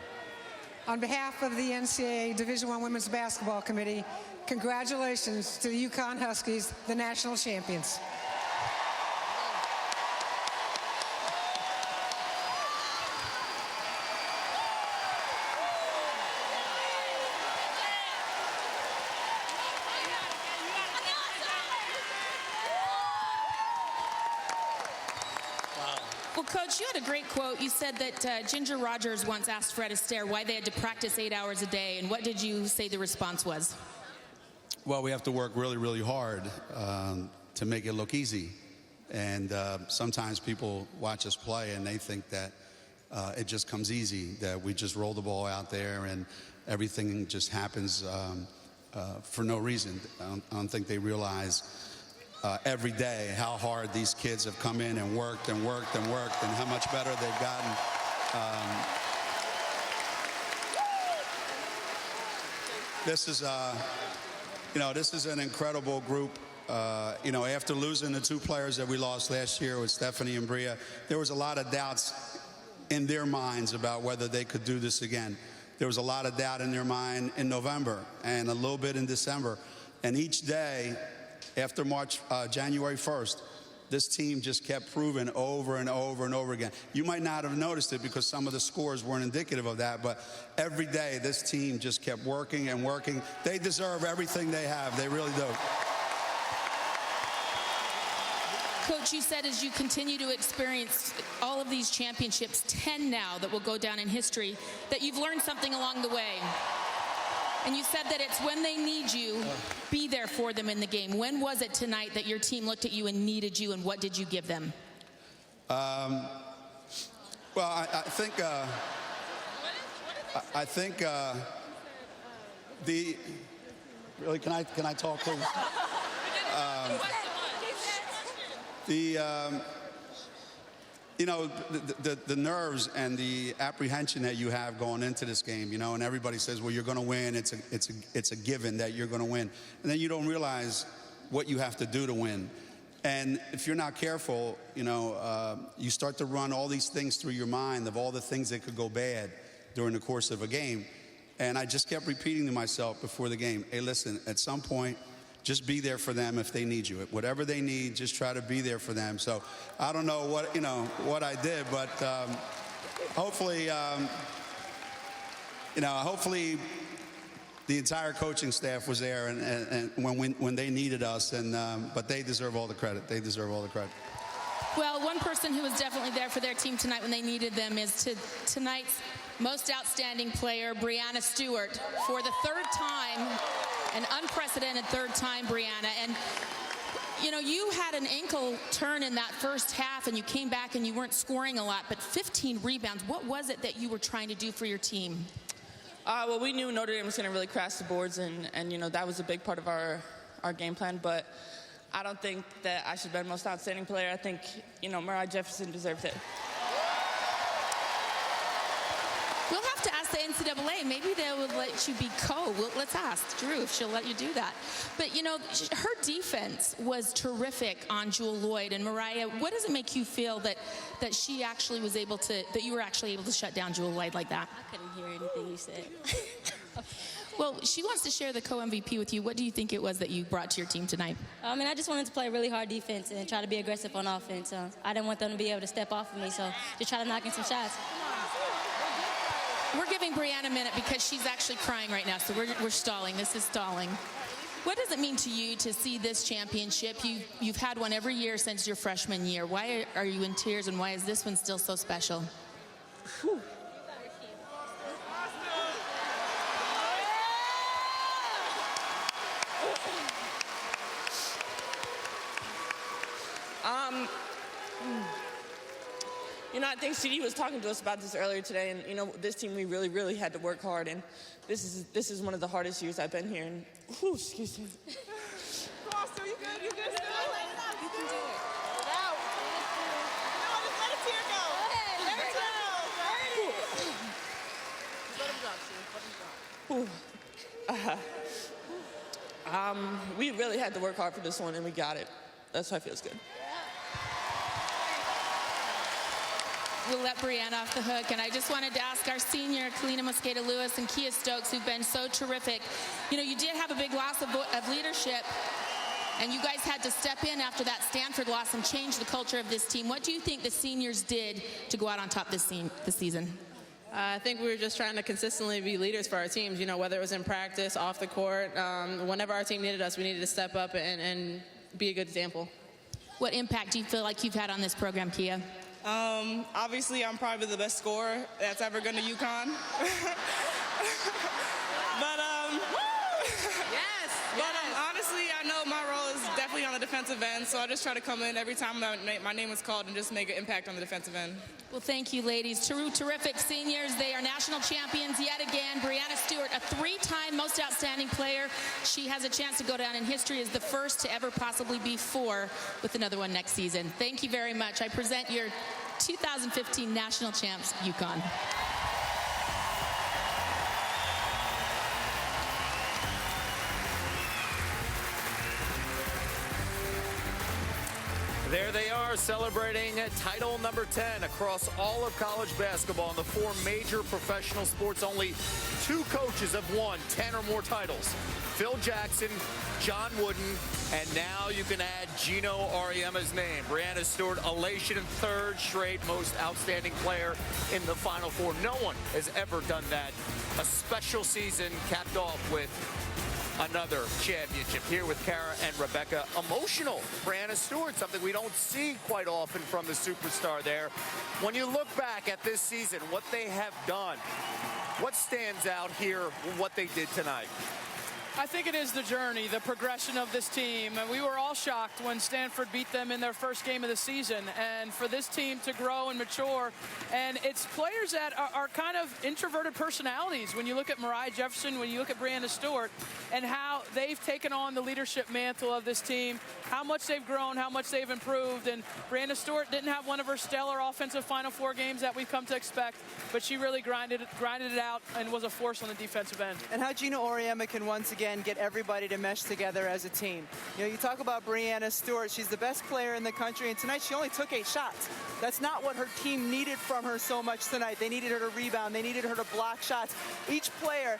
[SPEAKER 17] On behalf of the NCAA Division I Women's Basketball Committee, congratulations to the UConn Huskies, the national champions.
[SPEAKER 11] Well, Coach, you had a great quote. You said that Ginger Rogers once asked Fred Astaire why they had to practice 8 hours a day, and what did you say the response was?
[SPEAKER 5] Well, we have to work really, really hard to make it look easy. And sometimes people watch us play and they think that it just comes easy, that we just roll the ball out there and everything just happens for no reason. I don't think they realize every day how hard these kids have come in and worked and worked and worked and how much better they've gotten. This is, this is an incredible group You know, after losing the 2 players that we lost last year with Stephanie and Bria, there was a lot of doubts in their minds about whether they could do this again. There was a lot of doubt in their mind in November and a little bit in December. And each day after January 1st, this team just kept proving over and over and over again. You might not have noticed it because some of the scores weren't indicative of that, but every day this team just kept working and working. They deserve everything they have. They really do.
[SPEAKER 11] Coach, you said as you continue to experience all of these championships, 10 now that will go down in history, that you've learned something along the way. And you said that it's when they need you, be there for them in the game. When was it tonight that your team looked at you and needed you, and what did you give them?
[SPEAKER 5] Well, I think the really can I talk, please? You know, the nerves and the apprehension that you have going into this game, you know, and everybody says, well, you're going to win. It's a given that you're going to win. And then you don't realize what you have to do to win. And if you're not careful, you know, you start to run all these things through your mind of all the things that could go bad during the course of a game. And I just kept repeating to myself before the game, hey, listen, at some point, just be there for them if they need you. Whatever they need, just try to be there for them. So I don't know what I did, but hopefully, hopefully the entire coaching staff was there and when they needed us. But they deserve all the credit. They deserve all the credit.
[SPEAKER 11] Well, one person who was definitely there for their team tonight when they needed them is tonight's most outstanding player, Breanna Stewart, for the 3rd time, an unprecedented 3rd time, Breanna. And, you know, you had an ankle turn in that first half, and you came back and you weren't scoring a lot, but 15 rebounds. What was it that you were trying to do for your team?
[SPEAKER 13] Well, we knew Notre Dame was going to really crash the boards, and you know, that was a big part of our game plan, but I don't think that I should have been most outstanding player. I think, you know, Mariah Jefferson deserved it.
[SPEAKER 11] We'll have to ask the NCAA. Maybe they would let you be let's ask Drew if she'll let you do that. But, you know, her defense was terrific on Jewell Loyd. And Mariah, what does it make you feel that she actually was able to, that you were actually able to shut down Jewell Loyd like that?
[SPEAKER 18] I couldn't hear anything you said.
[SPEAKER 11] Well, she wants to share the co-MVP with you. What do you think it was that you brought to your team tonight?
[SPEAKER 18] I mean, I just wanted to play really hard defense and try to be aggressive on offense. I didn't want them to be able to step off of me, so just try to knock in some shots.
[SPEAKER 11] We're giving Breanna a minute because she's actually crying right now, so we're stalling. This is stalling. What does it mean to you to see this championship? You've had one every year since your freshman year. Why are you in tears, and why is this one still so special?
[SPEAKER 13] Whew. You know, I think CD was talking to us about this earlier today, and you know, this team, we really, really had to work hard, and this is one of the hardest years I've been here. And whew, excuse me.
[SPEAKER 10] Come on, Stu, you good? You good, Stu? You can do it. Get it out. No, just let a tear go. Let it go. Just let him drop, Stu. Let him drop.
[SPEAKER 13] We really had to work hard for this one, and we got it. That's why it feels good.
[SPEAKER 11] We'll let Breanna off the hook, and I just wanted to ask our senior, Kalina Mosqueda-Lewis and Kia Stokes, who've been so terrific. You know, you did have a big loss of leadership, and you guys had to step in after that Stanford loss and change the culture of this team. What do you think the seniors did to go out on top this season?
[SPEAKER 19] I think we were just trying to consistently be leaders for our teams, you know, whether it was in practice, off the court. Whenever our team needed us, we needed to step up and be a good example.
[SPEAKER 11] What impact do you feel like you've had on this program, Kia?
[SPEAKER 20] Obviously, I'm probably the best scorer that's ever gone to UConn. Honestly, I know my role is definitely on the defensive end, so I just try to come in every time my name is called and just make an impact on the defensive end.
[SPEAKER 11] Well, thank you, ladies. Terrific seniors. They are national champions yet again. Breanna Stewart, a 3-time most outstanding player. She has a chance to go down in history as the first to ever possibly be 4 with another one next season. Thank you very much. I present your 2015 national champs, UConn.
[SPEAKER 12] There they are, celebrating title number 10 across all of college basketball in the 4 major professional sports. Only 2 coaches have won 10 or more titles. Phil Jackson, John Wooden, and now you can add Geno Auriemma's name. Breanna Stewart, elation in 3rd straight most outstanding player in the Final Four. No one has ever done that. A special season capped off with another championship. Here with Kara and Rebecca. Emotional Breanna Stewart, something we don't see quite often from the superstar there. When you look back at this season, what they have done, what stands out here, what they did tonight?
[SPEAKER 3] I think it is the journey, the progression of this team. And we were all shocked when Stanford beat them in their first game of the season. And for this team to grow and mature, and it's players that are kind of introverted personalities. When you look at Moriah Jefferson, when you look at Breanna Stewart, and how they've taken on the leadership mantle of this team, how much they've grown, how much they've improved. And Breanna Stewart didn't have one of her stellar offensive Final Four games that we've come to expect, but she really grinded it out and was a force on the defensive end.
[SPEAKER 16] And how Geno Auriemma can once again get everybody to mesh together as a team. You know, you talk about Breanna Stewart, she's the best player in the country, and tonight she only took 8 shots. That's not what her team needed from her so much tonight. They needed her to rebound, they needed her to block shots. Each player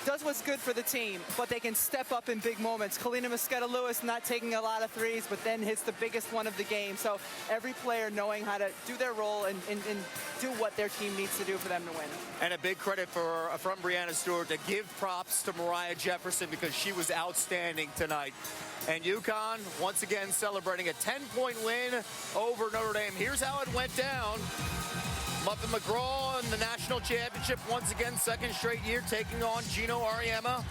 [SPEAKER 16] does what's good for the team, but they can step up in big moments. Kalina Mosqueda-Lewis not taking a lot of threes, but then hits the biggest one of the game. So every player knowing how to do their role and do what their team needs to do for them to win.
[SPEAKER 12] And a big credit from Breanna Stewart to give props to Moriah Jefferson because she was outstanding tonight. And UConn, once again, celebrating a 10-point win over Notre Dame. Here's how it went down. Muffet McGraw in the national championship once again, 2nd straight year, taking on Geno Auriemma.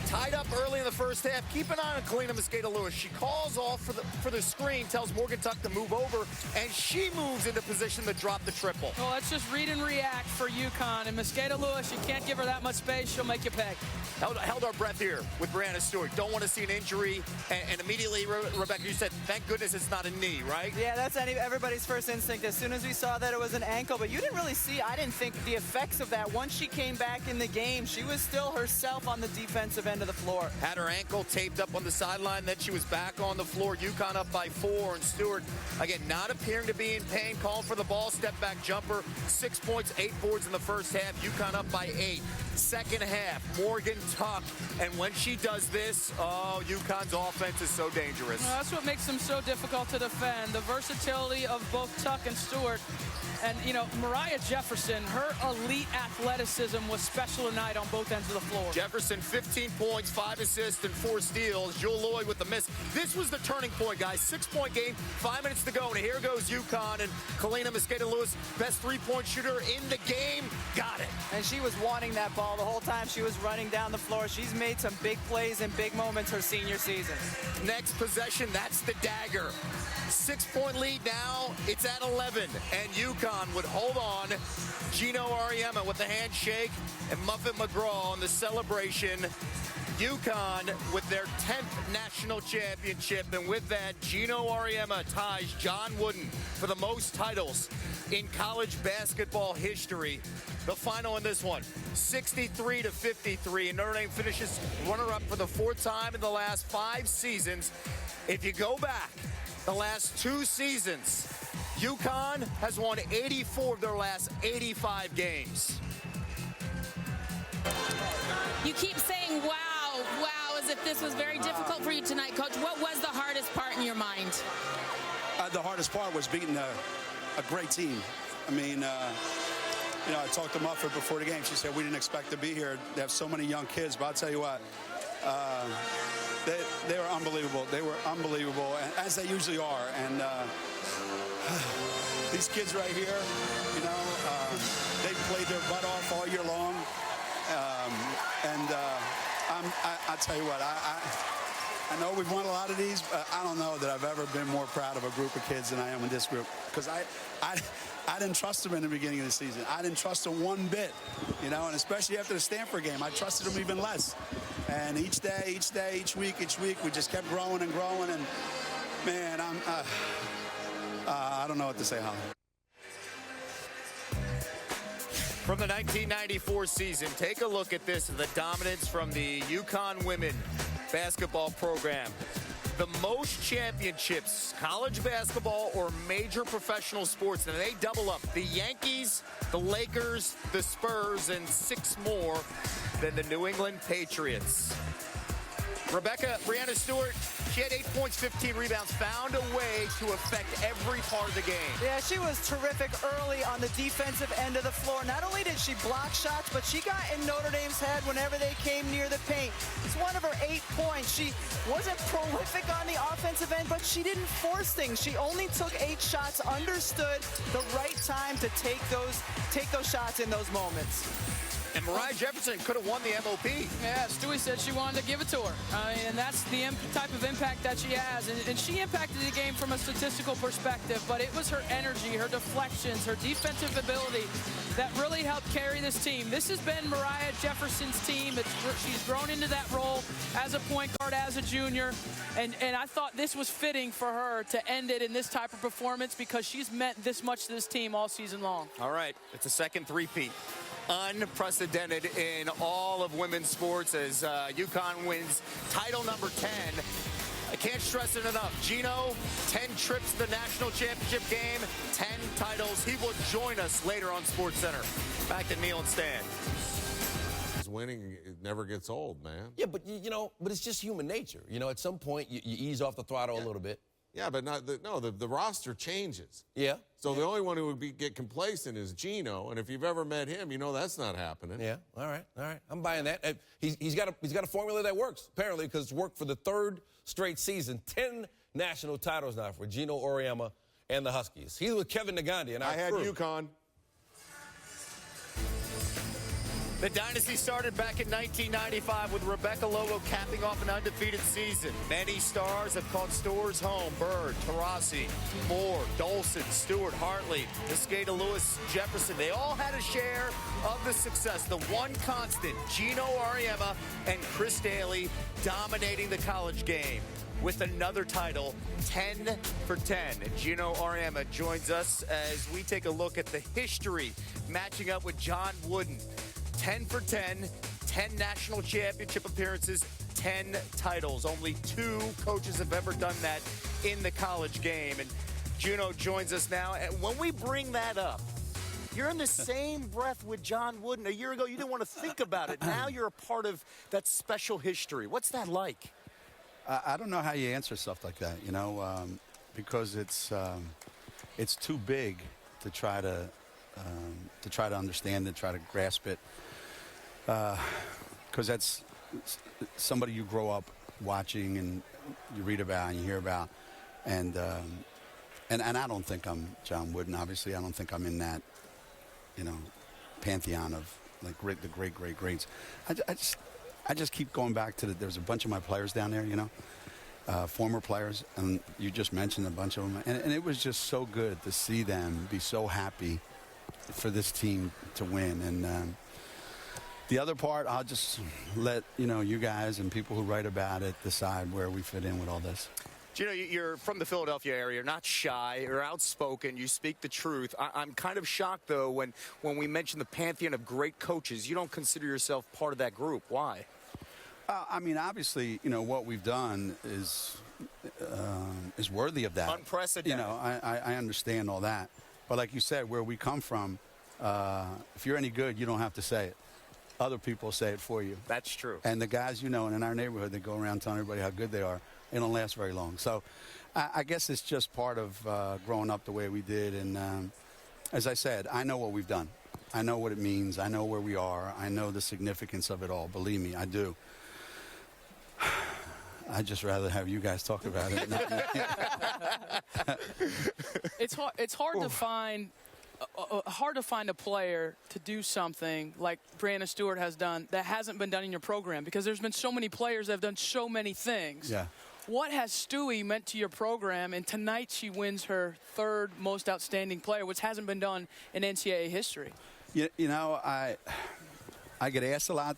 [SPEAKER 12] Tied up early in the first half. Keep an eye on Kalina Mosqueda-Lewis. She calls off for the screen, tells Morgan Tuck to move over, and she moves into position to drop the triple.
[SPEAKER 3] Well, let's just read and react for UConn. And Mosqueda-Lewis, you can't give her that much space. She'll make you pay.
[SPEAKER 12] Held our breath here with Breanna Stewart. Don't want to see an injury. And immediately, Rebecca, you said, thank goodness it's not a knee, right?
[SPEAKER 16] Yeah, that's everybody's first instinct as soon as we saw that it was an ankle. But you didn't really see, I didn't think, the effects of that. Once she came back in the game, she was still herself on the defensive end of the floor.
[SPEAKER 12] Had her ankle taped up on the sideline, then she was back on the floor. UConn up by 4, and Stewart, again, not appearing to be in pain, calling for the ball, step back jumper, 6 points, 8 boards in the first half. UConn up by 8. Second half, Morgan Tuck, and when she does this, oh, UConn's offense is so dangerous.
[SPEAKER 3] Well, that's what makes them so difficult to defend, the versatility of both Tuck and Stewart. And, you know, Moriah Jefferson, her elite athleticism was special tonight on both ends of the floor.
[SPEAKER 12] Jefferson, 15 points, 5 assists, and 4 steals. Jewel Lloyd with the miss. This was the turning point, guys. 6-point game, 5 minutes to go, and here goes UConn. And Kalina Mosqueda-Lewis, best 3-point shooter in the game, got it.
[SPEAKER 16] And she was wanting that ball the whole time she was running down the floor. She's made some big plays and big moments her senior season.
[SPEAKER 12] Next possession, that's the dagger. 6-point lead now, it's at 11, and UConn would hold on. Geno Auriemma with the handshake, and Muffet McGraw on the celebration. UConn with their 10th national championship, and with that, Geno Auriemma ties John Wooden for the most titles in college basketball history. The final in this one, 63-53, and Notre Dame finishes runner-up for the 4th time in the last 5 seasons. If you go back the last 2 seasons, UConn has won 84 of their last 85 games.
[SPEAKER 11] You keep saying, wow, wow, as if this was very difficult for you tonight, Coach. What was the hardest part in your mind?
[SPEAKER 5] The hardest part was beating a great team. I mean, you know, I talked to Muffet before the game. She said we didn't expect to be here. They have so many young kids, but I'll tell you what, they were unbelievable. They were unbelievable, as they usually are. And these kids right here, you know, they played their butt off all year long. I tell you what, I know we've won a lot of these, but I don't know that I've ever been more proud of a group of kids than I am with this group. Because I didn't trust them in the beginning of the season. I didn't trust them one bit, you know, and especially after the Stanford game, I trusted them even less. And each day, each week, we just kept growing and growing. And man, I don't know what to say, Holly.
[SPEAKER 12] From the 1994 season, take a look at this, the dominance from the UConn women basketball program. the most championships, college basketball or major professional sports, and they double up. The Yankees, the Lakers, the Spurs, and 6 more than the New England Patriots. Brianna Stewart, she had 8 points, 15 rebounds, found a way to affect every part of the game.
[SPEAKER 16] Yeah, she was terrific early on the defensive end of the floor. Not only did she block shots, but she got in Notre Dame's head whenever they came near the paint. It's one of her 8 points. She wasn't prolific on the offensive end, but she didn't force things. She only took 8 shots, understood the right time to take those shots in those moments.
[SPEAKER 12] And Mariah Jefferson could have won the MOP.
[SPEAKER 3] Yeah, Stewie said she wanted to give it to her. And that's the type of impact that she has. And she impacted the game from a statistical perspective, but it was her energy, her deflections, her defensive ability that really helped carry this team. This has been Mariah Jefferson's team. She's grown into that role as a point guard, as a junior. And I thought this was fitting for her to end it in this type of performance because she's meant this much to this team all season long.
[SPEAKER 12] All right, it's a second three-peat. Unprecedented in all of women's sports as UConn wins title number 10. I can't stress it enough. Geno, 10 trips to the national championship game, 10 titles. He will join us later on SportsCenter. Back to Neil and Stan.
[SPEAKER 15] Winning, it never gets old, man.
[SPEAKER 14] Yeah, but but it's just human nature. At some point you ease off the throttle a little bit.
[SPEAKER 15] Yeah, but the roster changes.
[SPEAKER 14] Yeah.
[SPEAKER 15] So the only one who would get complacent is Geno, and if you've ever met him, you know that's not happening.
[SPEAKER 14] Yeah. All right. I'm buying that. He's got a formula that works apparently because it's worked for the 3rd straight season. 10 national titles now for Geno Auriemma and the Huskies. He's with Kevin Nagandi and
[SPEAKER 15] I had UConn.
[SPEAKER 12] The dynasty started back in 1995 with Rebecca Lobo capping off an undefeated season. Many stars have called stores home. Bird, Taurasi, Moore, Dolson, Stewart, Hartley, Mosqueda, Lewis, Jefferson. They all had a share of the success. The one constant, Geno Auriemma and Chris Daly dominating the college game with another title, 10 for 10. And Geno Auriemma joins us as we take a look at the history matching up with John Wooden. 10 for 10, 10 national championship appearances, 10 titles. Only 2 coaches have ever done that in the college game. And Geno joins us now. And when we bring that up, you're in the same breath with John Wooden. A year ago, you didn't want to think about it. Now you're a part of that special history. What's that like?
[SPEAKER 5] I don't know how you answer stuff like that, because it's too big to try to understand it, try to grasp it. Because that's somebody you grow up watching and you read about and you hear about, and I don't think I'm John Wooden. Obviously, I don't think I'm in that, pantheon of like the great greats. I just keep going back to there's a bunch of my players down there, former players, and you just mentioned a bunch of them, and it was just so good to see them be so happy for this team to win. And the other part, I'll just let you guys and people who write about it decide where we fit in with all this.
[SPEAKER 12] Geno, you're from the Philadelphia area. You're not shy. You're outspoken. You speak the truth. I'm kind of shocked, though, when we mention the pantheon of great coaches, you don't consider yourself part of that group. Why?
[SPEAKER 5] Obviously, what we've done is worthy of that.
[SPEAKER 12] Unprecedented.
[SPEAKER 5] I understand all that. But like you said, where we come from, if you're any good, you don't have to say it. Other people say it for you.
[SPEAKER 12] That's true.
[SPEAKER 5] And the guys, in our neighborhood, they go around telling everybody how good they are. They don't last very long. So I guess it's just part of growing up the way we did. And as I said, I know what we've done. I know what it means. I know where we are. I know the significance of it all. Believe me, I do. I'd just rather have you guys talk about it.
[SPEAKER 3] It's hard to find a player to do something like Brianna Stewart has done that hasn't been done in your program, because there's been so many players that have done so many things.
[SPEAKER 5] Yeah.
[SPEAKER 3] What has Stewie meant to your program? And tonight she wins her 3rd most outstanding player, which hasn't been done in NCAA history.
[SPEAKER 5] I get asked a lot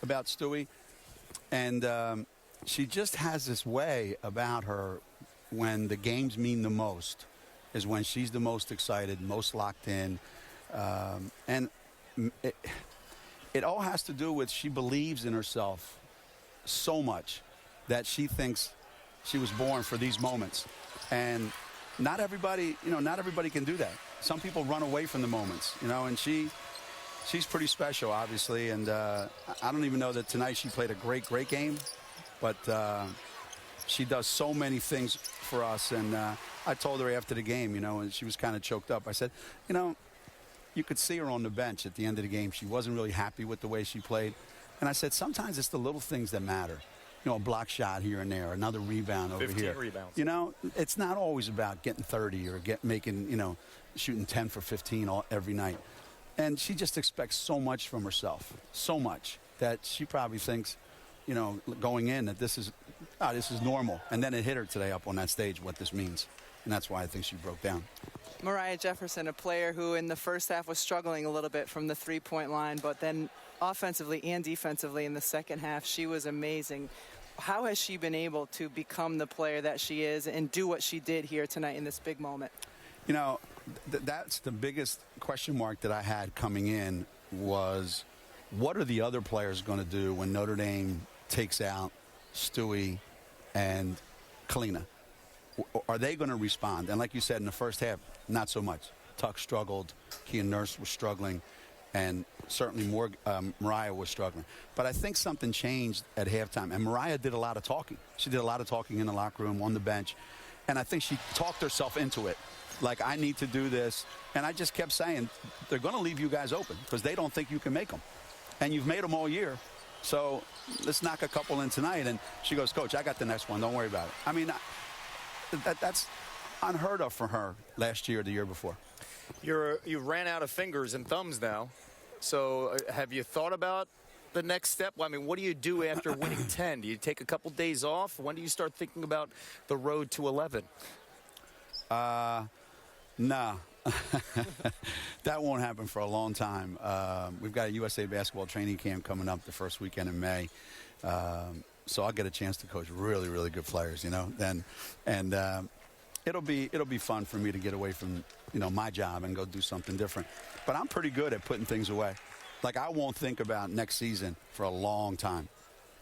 [SPEAKER 5] about Stewie, and she just has this way about her when the games mean the most, is when she's the most excited, most locked in. And it all has to do with she believes in herself so much that she thinks She was born for these moments. And not everybody, not everybody can do that. Some people run away from the moments, and she's pretty special, obviously. And I don't even know that tonight she played a great game, but she does so many things for us. And I told her after the game, and she was kind of choked up. I said, you could see her on the bench at the end of the game. She wasn't really happy with the way she played. And I said, sometimes it's the little things that matter. A block shot here and there, another rebound over
[SPEAKER 12] 15
[SPEAKER 5] here.
[SPEAKER 12] rebounds.
[SPEAKER 5] It's not always about getting 30 or shooting 10 for 15 every night. And she just expects so much from herself, so much that she probably thinks, going in that this is normal. And then it hit her today up on that stage what this means. And that's why I think she broke down.
[SPEAKER 16] Moriah Jefferson, a player who in the first half was struggling a little bit from the three-point line, but then offensively and defensively in the second half, she was amazing. How has she been able to become the player that she is and do what she did here tonight in this big moment?
[SPEAKER 5] That's the biggest question mark that I had coming in was, what are the other players going to do when Notre Dame takes out Stewie and Kalina? Are they going to respond? And like you said, in the first half, not so much. Tuck struggled. Kian Nurse was struggling. And certainly Moriah was struggling. But I think something changed at halftime. And Moriah did a lot of talking. She did a lot of talking in the locker room, on the bench. And I think she talked herself into it. Like, I need to do this. And I just kept saying, they're going to leave you guys open because they don't think you can make them. And you've made them all year. So let's knock a couple in tonight. And she goes, Coach, I got the next one. Don't worry about it. I mean, that's unheard of for her last year or the year before.
[SPEAKER 12] You ran out of fingers and thumbs now. So have you thought about the next step? I mean, what do you do after winning 10? Do you take a couple days off? When do you start thinking about the road to 11?
[SPEAKER 5] Nah. That won't happen for a long time. We've got a USA basketball training camp coming up the first weekend in May. So I'll get a chance to coach really, really good players, then. And it'll be fun for me to get away from, my job and go do something different. But I'm pretty good at putting things away. Like, I won't think about next season for a long time.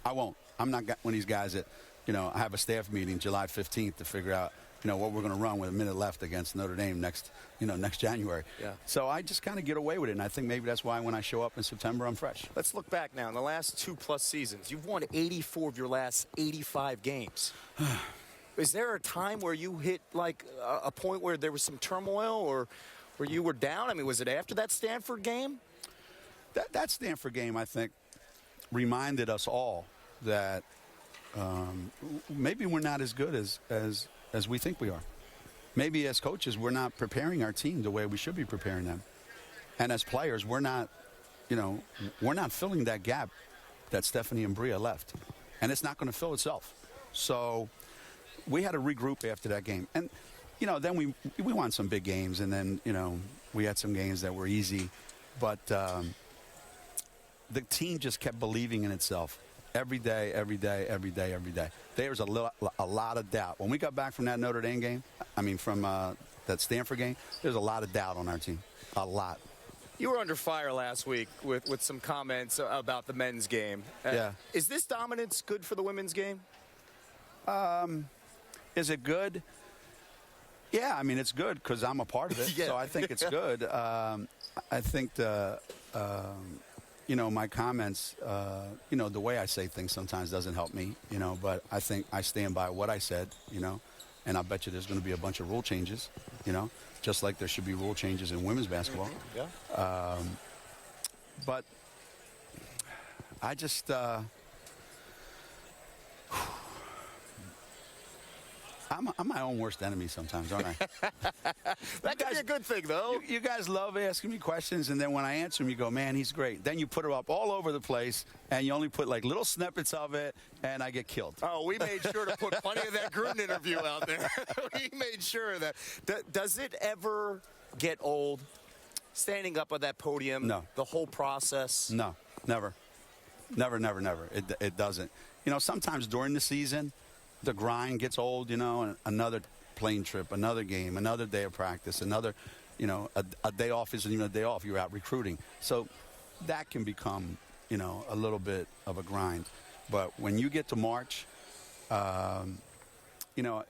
[SPEAKER 5] I won't. I'm not one of these guys that, I have a staff meeting July 15th to figure out, what we're going to run with a minute left against Notre Dame next January.
[SPEAKER 12] Yeah.
[SPEAKER 5] So I just kind of get away with it, and I think maybe that's why when I show up in September, I'm fresh.
[SPEAKER 12] Let's look back now. In the last 2+ seasons, you've won 84 of your last 85 games. Is there a time where you hit, like, a point where there was some turmoil or where you were down? I mean, was it after that Stanford game?
[SPEAKER 5] That Stanford game, I think, reminded us all that maybe we're not as good as we think we are. Maybe as coaches, we're not preparing our team the way we should be preparing them. And as players, we're not filling that gap that Stephanie and Bria left. And it's not going to fill itself. So we had to regroup after that game. And, then we won some big games, and then, we had some games that were easy. But the team just kept believing in itself. Every day. There was a lot of doubt. When we got back from that Notre Dame game, from that Stanford game, there's a lot of doubt on our team. A lot.
[SPEAKER 12] You were under fire last week with some comments about the men's game.
[SPEAKER 5] Yeah.
[SPEAKER 12] Is this dominance good for the women's game?
[SPEAKER 5] Is it good? Yeah, it's good because I'm a part of it.
[SPEAKER 12] Yeah.
[SPEAKER 5] So I think it's good. I think my comments, the way I say things sometimes doesn't help me, but I think I stand by what I said, and I bet you there's going to be a bunch of rule changes, just like there should be rule changes in women's basketball.
[SPEAKER 12] Yeah.
[SPEAKER 5] But I just, I'm my own worst enemy sometimes, aren't I?
[SPEAKER 12] That could be a good thing, though.
[SPEAKER 5] You guys love asking me questions, and then when I answer them, you go, man, he's great. Then you put it up all over the place, and you only put, like, little snippets of it, and I get killed.
[SPEAKER 12] Oh, we made sure to put plenty of that Gruden interview out there. We made sure of that. Does it ever get old, standing up on that podium?
[SPEAKER 5] No.
[SPEAKER 12] The whole process?
[SPEAKER 5] No, never. Never. It doesn't. Sometimes during the season, the grind gets old, and another plane trip, another game, another day of practice, another, a day off isn't even a day off. You're out recruiting. So that can become, a little bit of a grind. But when you get to March,
[SPEAKER 2] you know,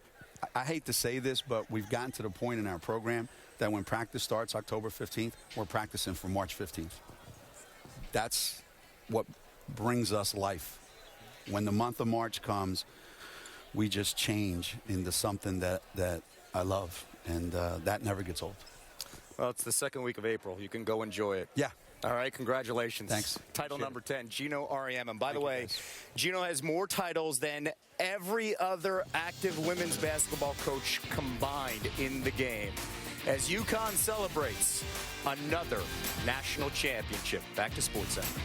[SPEAKER 2] I hate to say this, but we've gotten to the point in our program that when practice starts October 15th, we're practicing for March 15th. That's what brings us life. When the month of March comes, we just change into something that I love, and that never gets old.
[SPEAKER 12] Well, it's the second week of April. You can go enjoy it.
[SPEAKER 2] Yeah.
[SPEAKER 12] All right, congratulations.
[SPEAKER 2] Thanks.
[SPEAKER 12] Title number 10, Geno Auriemma. And by the way, Geno has more titles than every other active women's basketball coach combined in the game, as UConn celebrates another national championship. Back to SportsCenter.